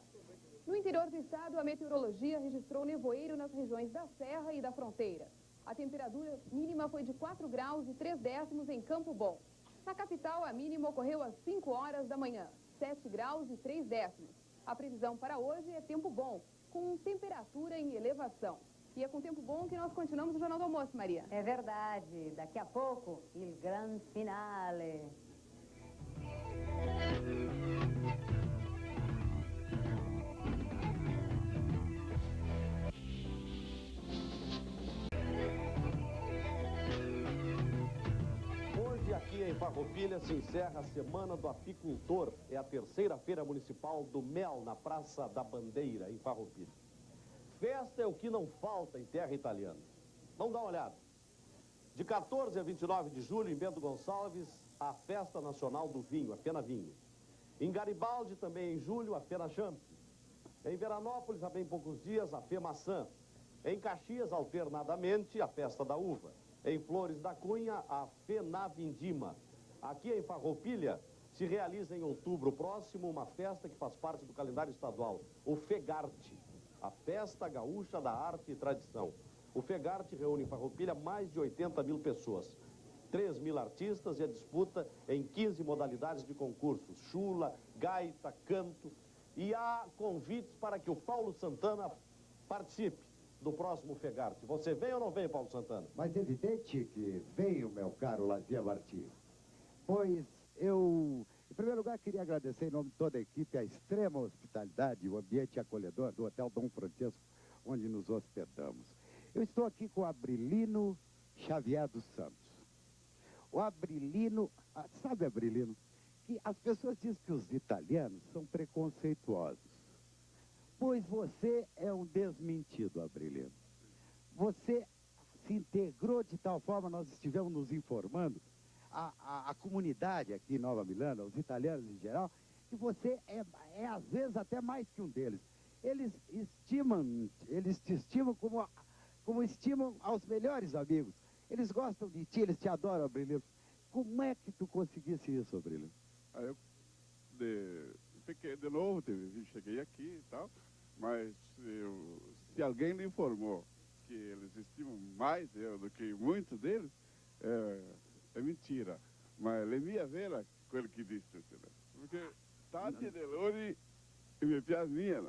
No interior do estado, a meteorologia registrou nevoeiro nas regiões da Serra e da Fronteira. A temperatura mínima foi de 4 graus e 3 décimos em Campo Bom. Na capital, a mínima ocorreu às 5 horas da manhã, 7 graus e 3 décimos. A previsão para hoje é tempo bom, com temperatura em elevação. E é com tempo bom que nós continuamos o Jornal do Almoço, Maria. É verdade. Daqui a pouco, il gran finale. Aqui em Farroupilha se encerra a Semana do Apicultor. É a 3ª Feira Municipal do Mel, na Praça da Bandeira, em Farroupilha. Festa é o que não falta em terra italiana. Vamos dar uma olhada. De 14 a 29 de julho, em Bento Gonçalves, a Festa Nacional do Vinho, a Fena Vinho. Em Garibaldi, também em julho, a Fena Champ. Em Veranópolis, há bem poucos dias, a Fê Maçã. Em Caxias, alternadamente, a Festa da Uva. Em Flores da Cunha, a Fenavindima. Aqui em Farroupilha, se realiza em outubro próximo uma festa que faz parte do calendário estadual, o Fegarte, a Festa Gaúcha da Arte e Tradição. O Fegarte reúne em Farroupilha mais de 80 mil pessoas, 3 mil artistas e a disputa em 15 modalidades de concursos, chula, gaita, canto. E há convites para que o Paulo Santana participe do próximo Fegarte. Você vem ou não vem, Paulo Santana? Mas evidente que venho, meu caro Lazia Martins. Pois eu, em primeiro lugar, queria agradecer em nome de toda a equipe a extrema hospitalidade e o ambiente acolhedor do Hotel Dom Francisco, onde nos hospedamos. Eu estou aqui com o Abrilino Xavier dos Santos. O Abrilino, sabe, Abrilino, que as pessoas dizem que os italianos são preconceituosos. Pois você é um desmentido, Abrilino. Você se integrou de tal forma, nós estivemos nos informando, a comunidade aqui em Nova Milano, os italianos em geral, que você é às vezes até mais que um deles. Eles te estimam como estimam aos melhores amigos. Eles gostam de ti, eles te adoram, Abrilino. Como é que tu conseguisse isso, Abrilino? Fiquei de novo, cheguei aqui e tal, mas se alguém lhe informou que eles estimam mais eu do que muitos deles, é mentira. Mas le mia vera quello que disse, porque tanti de loro mi piace mia.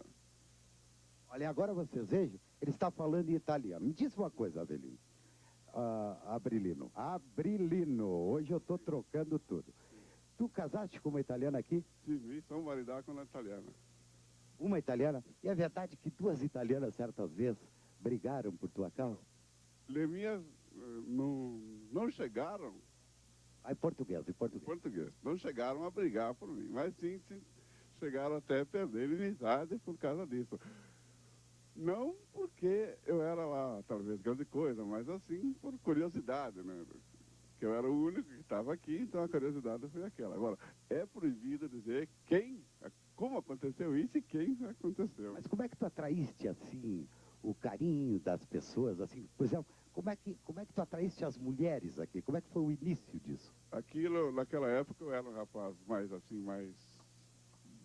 Olha, agora vocês vejam, ele está falando em italiano. Me diz uma coisa, Abrilino. Abrilino, hoje eu estou trocando tudo. Tu casaste com uma italiana aqui? Sim, sou maridado com uma italiana. Uma italiana? E é verdade que 2 italianas, certas vezes, brigaram por tua causa? As minhas não chegaram... Em português. Não chegaram a brigar por mim, mas sim chegaram até a perder amizade por causa disso. Não porque eu era lá, talvez, grande coisa, mas assim, por curiosidade, né? Que eu era o único que estava aqui, então a curiosidade foi aquela. Agora, é proibido dizer como aconteceu isso e quem aconteceu. Mas como é que tu atraíste, assim, o carinho das pessoas, assim, por exemplo, como é que tu atraíste as mulheres aqui? Como é que foi o início disso? Naquela época eu era um rapaz mais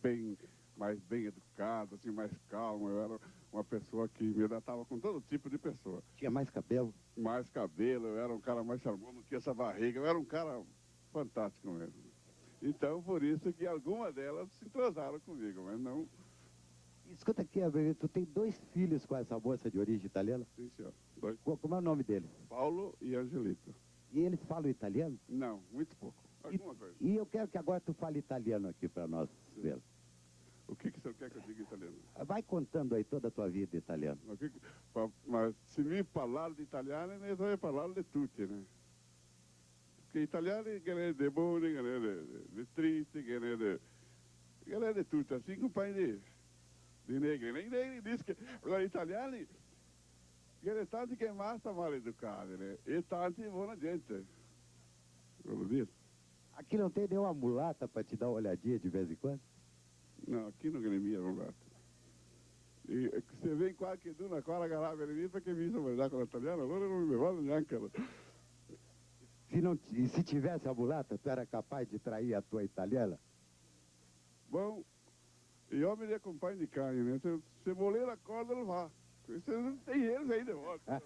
bem educado, assim, mais calmo. Eu era uma pessoa que me tratava com todo tipo de pessoa. Tinha mais cabelo? Mais cabelo, eu era um cara mais charmoso, não tinha essa barriga, eu era um cara fantástico mesmo. Então, por isso que algumas delas se entrosaram comigo, mas não... Escuta aqui, Abrilino, tu tem 2 filhos com essa moça de origem italiana? Sim, senhor. 2. Como é o nome deles? Paulo e Angelito. E eles falam italiano? Não, muito pouco. Alguma coisa. E eu quero que agora tu fale italiano aqui para nós ver. quer que eu diga italiano? Vai contando aí toda a tua vida italiana. Mas se me falar de italiano, ne so parlare di tutti, né? Porque italiano é de bom, de triste, é de tudo, assim como o pai de negri. Nem negri diz que os italiani sono tanti che massa mal educati, né? E tanti buona gente. Vou dizer. Aqui não tem nenhuma mulata para te dar uma olhadinha de vez em quando? Não, aqui não tem minha mulata. E se vem qualche duna qua la venire perché mi sono mandato con l'italiano, allora non mi vado neanche. Se tivesse a mulata, tu era capaz de trair a tua italiana? Bom, io mi acompanho de carne, né? Se moler a corda, não vá. Tem eles aí de volta.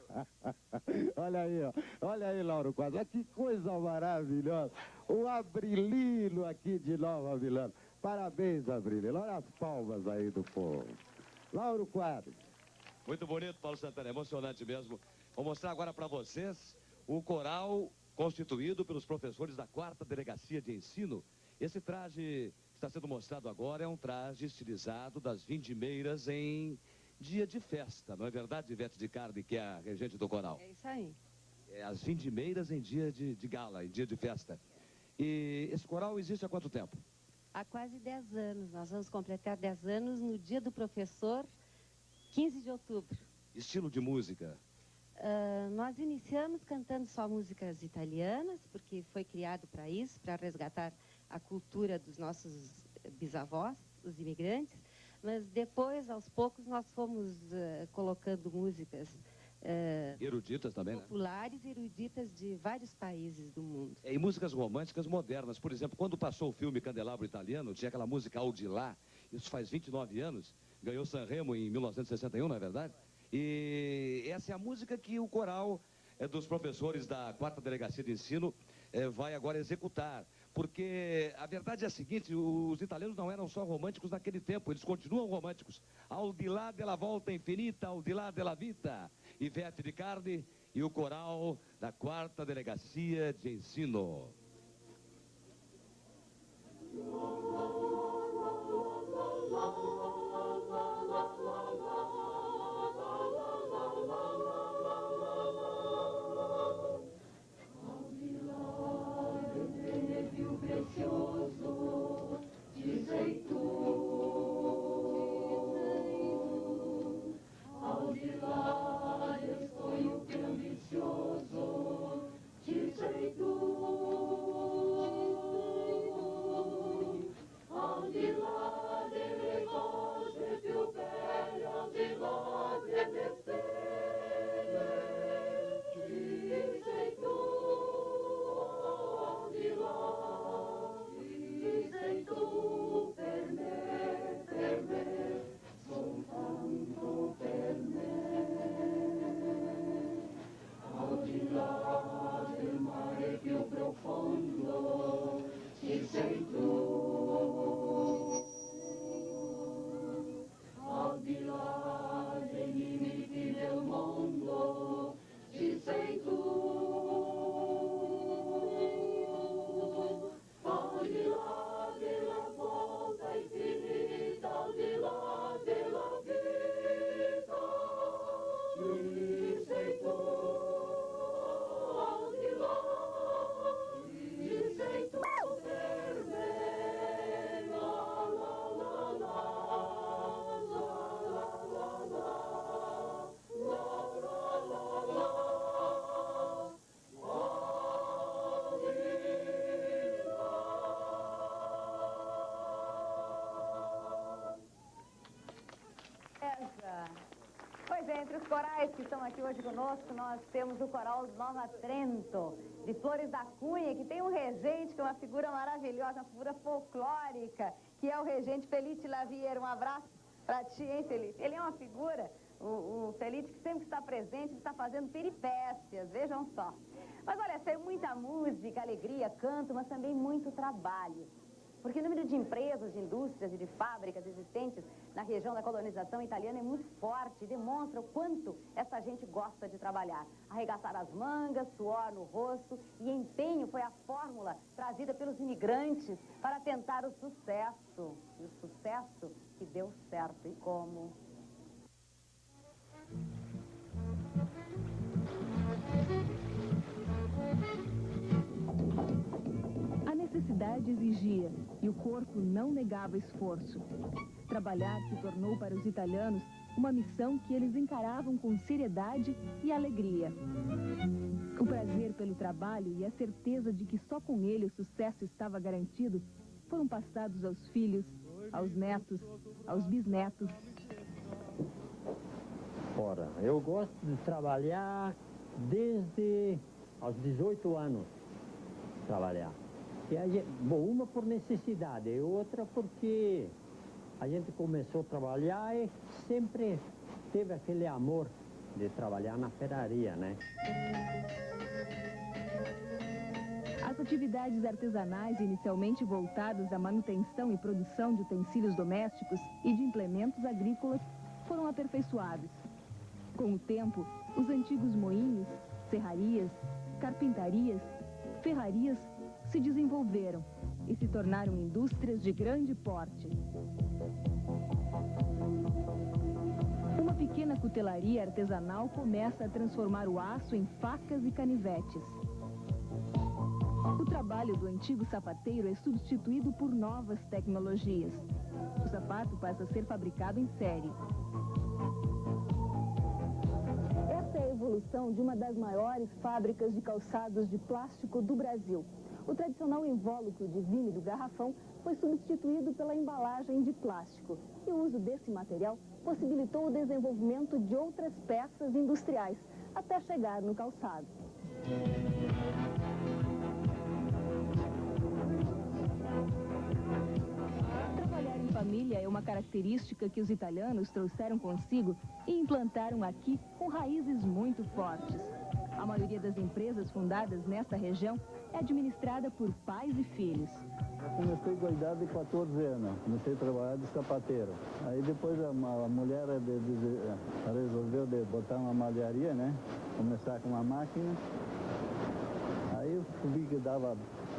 Olha aí, ó. Olha aí, Lauro Quadros. Que coisa maravilhosa. O Abrilino aqui de Nova Milano. Parabéns, Abrilino. Olha as palmas aí do povo. Lauro Quadros. Muito bonito, Paulo Santana. Emocionante mesmo. Vou mostrar agora para vocês o coral constituído pelos professores da 4ª Delegacia de Ensino. Esse traje que está sendo mostrado agora é um traje estilizado das vindimeiras em dia de festa, não é verdade, Ivete de Carli, que é a regente do coral? É isso aí. É, as vindimeiras em dia de gala, em dia de festa. E esse coral existe há quanto tempo? Há quase 10 anos. Nós vamos completar 10 anos no dia do professor, 15 de outubro. Estilo de música? Nós iniciamos cantando só músicas italianas, porque foi criado para isso, para resgatar a cultura dos nossos bisavós, os imigrantes. Mas depois, aos poucos, nós fomos colocando músicas eruditas também, populares e eruditas de vários países do mundo. E músicas românticas modernas. Por exemplo, quando passou o filme Candelabro Italiano, tinha aquela música Ao de Lá, isso faz 29 anos, ganhou Sanremo em 1961, não é verdade? E essa é a música que o coral dos professores da 4ª Delegacia de Ensino vai agora executar. Porque a verdade é a seguinte, os italianos não eram só românticos naquele tempo, eles continuam românticos. Ao di là della volta infinita, ao di là della vita. Ivete de Carli e o coral da 4ª Delegacia de Ensino. Precioso, dizei tu, ao de lá estou o que ambicioso, dizei tu, ao de lá delle cose più belle, ao de lá delle stelle, dizei tu, ao de lá. Sei tu per me, soltanto per me. Al di là del mare più profondo, ci sei tu. Al di là dei limiti del mondo, ci sei tu. Al di là della volta infinita, al di là della vita, ci sei tu, al di là, ci sei tu per me, la la la la, la la la la, la la la la. Pois é, entre os corais que estão aqui hoje conosco, nós temos o coral Nova Trento, de Flores da Cunha, que tem um regente que é uma figura maravilhosa, uma figura folclórica, que é o regente Felice Lavieira. Um abraço para ti, hein, Felice? Ele é uma figura, o Felice, que sempre está presente, está fazendo peripécias, vejam só. Mas olha, tem muita música, alegria, canto, mas também muito trabalho. porque o número de empresas, de indústrias e de fábricas existentes na região da colonização italiana é muito forte e demonstra o quanto essa gente gosta de trabalhar. Arregaçar as mangas, suor no rosto e empenho foi a fórmula trazida pelos imigrantes para tentar o sucesso. E o sucesso que deu certo. E como? A necessidade exigia e o corpo não negava esforço. Trabalhar se tornou para os italianos uma missão que eles encaravam com seriedade e alegria. O prazer pelo trabalho e a certeza de que só com ele o sucesso estava garantido foram passados aos filhos, aos netos, aos bisnetos. Ora, eu gosto de trabalhar desde aos 18 anos. Trabalhar. E a gente, bom, uma por necessidade e outra porque a gente começou a trabalhar e sempre teve aquele amor de trabalhar na ferraria, né? As atividades artesanais, inicialmente voltadas à manutenção e produção de utensílios domésticos e de implementos agrícolas, foram aperfeiçoadas. Com o tempo, os antigos moinhos, serrarias, carpintarias, ferrarias se desenvolveram e se tornaram indústrias de grande porte. Uma pequena cutelaria artesanal começa a transformar o aço em facas e canivetes. O trabalho do antigo sapateiro é substituído por novas tecnologias. O sapato passa a ser fabricado em série. Essa é a evolução de uma das maiores fábricas de calçados de plástico do Brasil. O tradicional invólucro de vinho do garrafão foi substituído pela embalagem de plástico. E o uso desse material possibilitou o desenvolvimento de outras peças industriais, até chegar no calçado. Trabalhar em família é uma característica que os italianos trouxeram consigo e implantaram aqui com raízes muito fortes. A maioria das empresas fundadas nesta região é administrada por pais e filhos. Eu comecei com a idade de 14 anos, comecei a trabalhar de sapateiro. Aí depois a mulher resolveu botar uma malharia, né? Começar com uma máquina. Aí eu vi que dava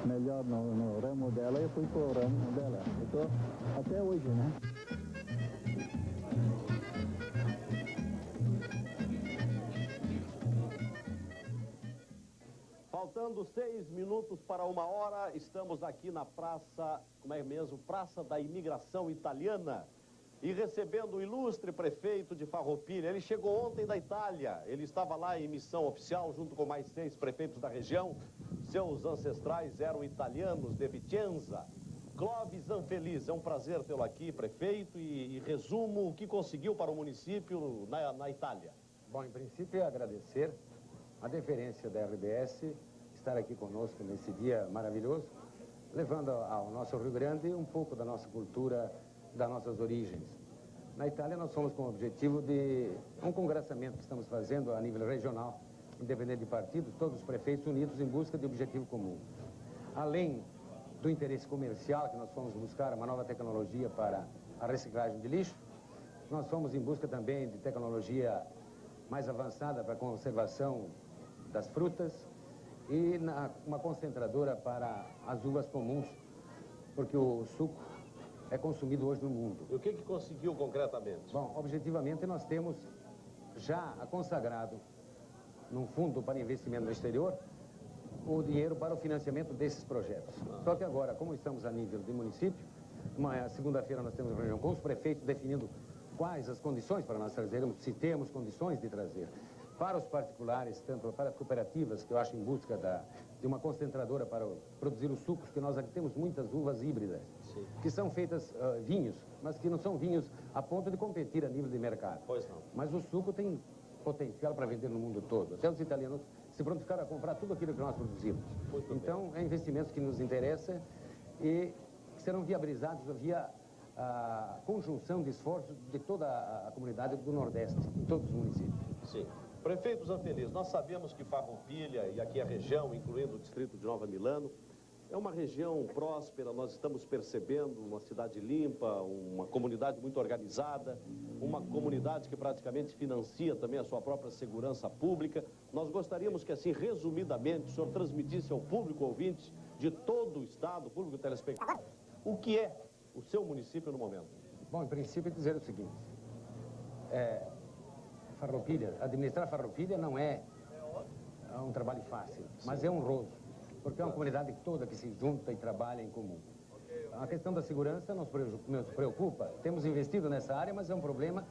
melhor no ramo dela e eu fui pro ramo dela. Eu estou até hoje, né? Faltando 6 minutos para 1h, estamos aqui na praça, como é mesmo? Praça da Imigração Italiana. E recebendo o ilustre prefeito de Farroupilha. Ele chegou ontem da Itália. Ele estava lá em missão oficial, junto com mais 6 prefeitos da região. Seus ancestrais eram italianos de Vicenza. Clóvis Anfeliz, é um prazer tê-lo aqui, prefeito. E resumo o que conseguiu para o município na Itália. Bom, em princípio, é agradecer a deferência da RBS estar aqui conosco nesse dia maravilhoso, levando ao nosso Rio Grande um pouco da nossa cultura, das nossas origens. Na Itália, nós somos com o objetivo de um congressamento que estamos fazendo a nível regional, independente de partidos, todos os prefeitos unidos em busca de objetivo comum. Além do interesse comercial, que nós fomos buscar uma nova tecnologia para a reciclagem de lixo, nós fomos em busca também de tecnologia mais avançada para a conservação das frutas e uma concentradora para as uvas comuns, porque o suco é consumido hoje no mundo. E o que conseguiu concretamente? Bom, objetivamente nós temos já consagrado num fundo para investimento no exterior o dinheiro para o financiamento desses projetos. Só que agora, como estamos a nível de município, segunda-feira nós temos uma reunião com os prefeitos definindo quais as condições para nós trazermos, se temos condições de trazer. Para os particulares, tanto para as cooperativas, que eu acho em busca de uma concentradora para produzir os sucos, que nós aqui temos muitas uvas híbridas, sim, que são feitas vinhos, mas que não são vinhos a ponto de competir a nível de mercado. Pois não. Mas o suco tem potencial para vender no mundo todo. Até os italianos se prontificaram a comprar tudo aquilo que nós produzimos. Muito então, é investimentos que nos interessam e que serão viabilizados via a conjunção de esforços de toda a comunidade do Nordeste, em todos os municípios. Sim. Prefeito Zanfeliz, nós sabemos que Farroupilha e aqui a região, incluindo o distrito de Nova Milano, É uma região próspera, nós estamos percebendo uma cidade limpa, uma comunidade muito organizada, uma comunidade que praticamente financia também a sua própria segurança pública. Nós gostaríamos que, assim, resumidamente, o senhor transmitisse ao público ouvinte de todo o estado, público telespectador, o que é o seu município no momento. Bom, em princípio, dizer o seguinte, administrar Farroupilha não é um trabalho fácil, mas é honroso, porque é uma comunidade toda que se junta e trabalha em comum. A questão da segurança nos preocupa, temos investido nessa área, mas é um problema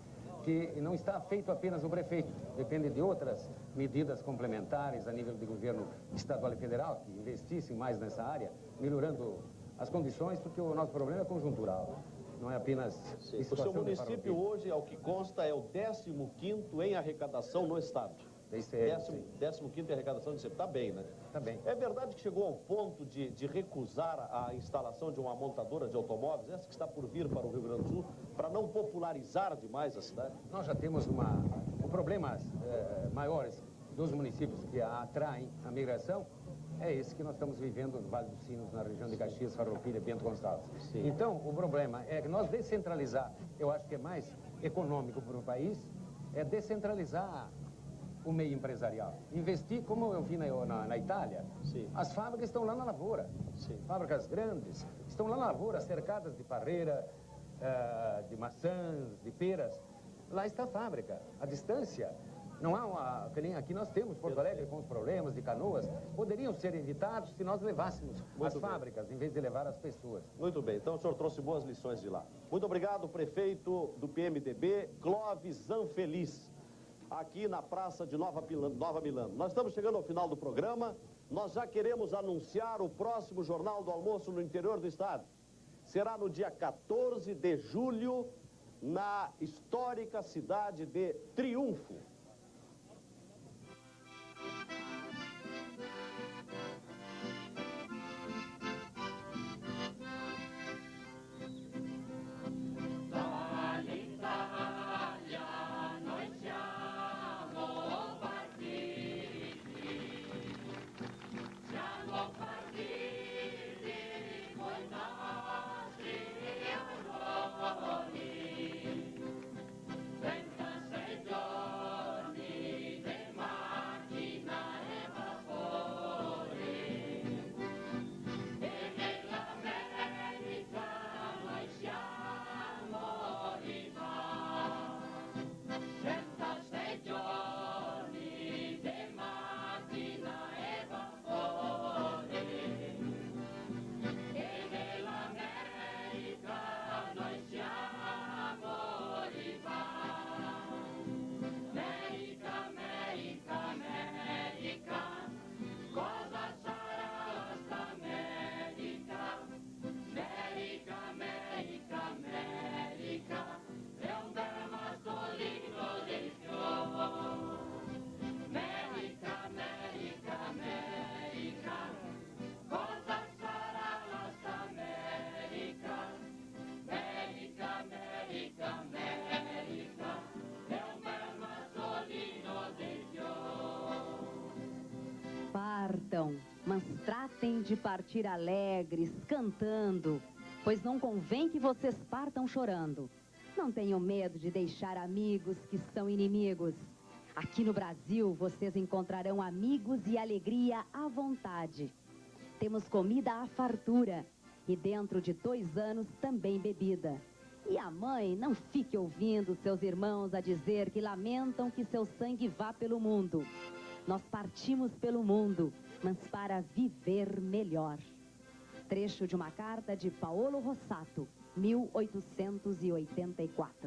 que não está feito apenas o prefeito, depende de outras medidas complementares a nível de governo estadual e federal, que investissem mais nessa área, melhorando as condições, porque o nosso problema é conjuntural, não é apenas... Sim. O seu município hoje, ao que consta, é o 15º em arrecadação no estado. 15º em arrecadação de sempre. Está bem, né? Está bem. É verdade que chegou ao ponto de recusar a instalação de uma montadora de automóveis, essa que está por vir para o Rio Grande do Sul, para não popularizar demais a cidade? Nós já temos problemas maiores dos municípios que atraem a migração, é esse que nós estamos vivendo no Vale dos Sinos, na região de Caxias, Farroupilha, Bento Gonçalves. Sim. Então, o problema é que nós descentralizar, eu acho que é mais econômico para o país, é descentralizar o meio empresarial. Investir, como eu vi na Itália, sim, as fábricas estão lá na lavoura. Sim. Fábricas grandes estão lá na lavoura, cercadas de parreira, de maçãs, de peras. Lá está a fábrica. A distância, não há que nem aqui nós temos, Porto Alegre com os problemas de Canoas, poderiam ser evitados se nós levássemos as fábricas, em vez de levar as pessoas. Muito bem, então o senhor trouxe boas lições de lá. Muito obrigado, prefeito do PMDB, Clóvis Zanfeliz, aqui na praça de Nova Milano. Nós estamos chegando ao final do programa, nós já queremos anunciar o próximo Jornal do Almoço no interior do estado. Será no dia 14 de julho, na histórica cidade de Triunfo. Mas tratem de partir alegres, cantando, pois não convém que vocês partam chorando. Não tenham medo de deixar amigos que são inimigos. Aqui no Brasil, vocês encontrarão amigos e alegria à vontade. Temos comida à fartura e dentro de 2 anos também bebida. E a mãe não fique ouvindo seus irmãos a dizer que lamentam que seu sangue vá pelo mundo. Nós partimos pelo mundo, mas para viver melhor. Trecho de uma carta de Paolo Rossato, 1884.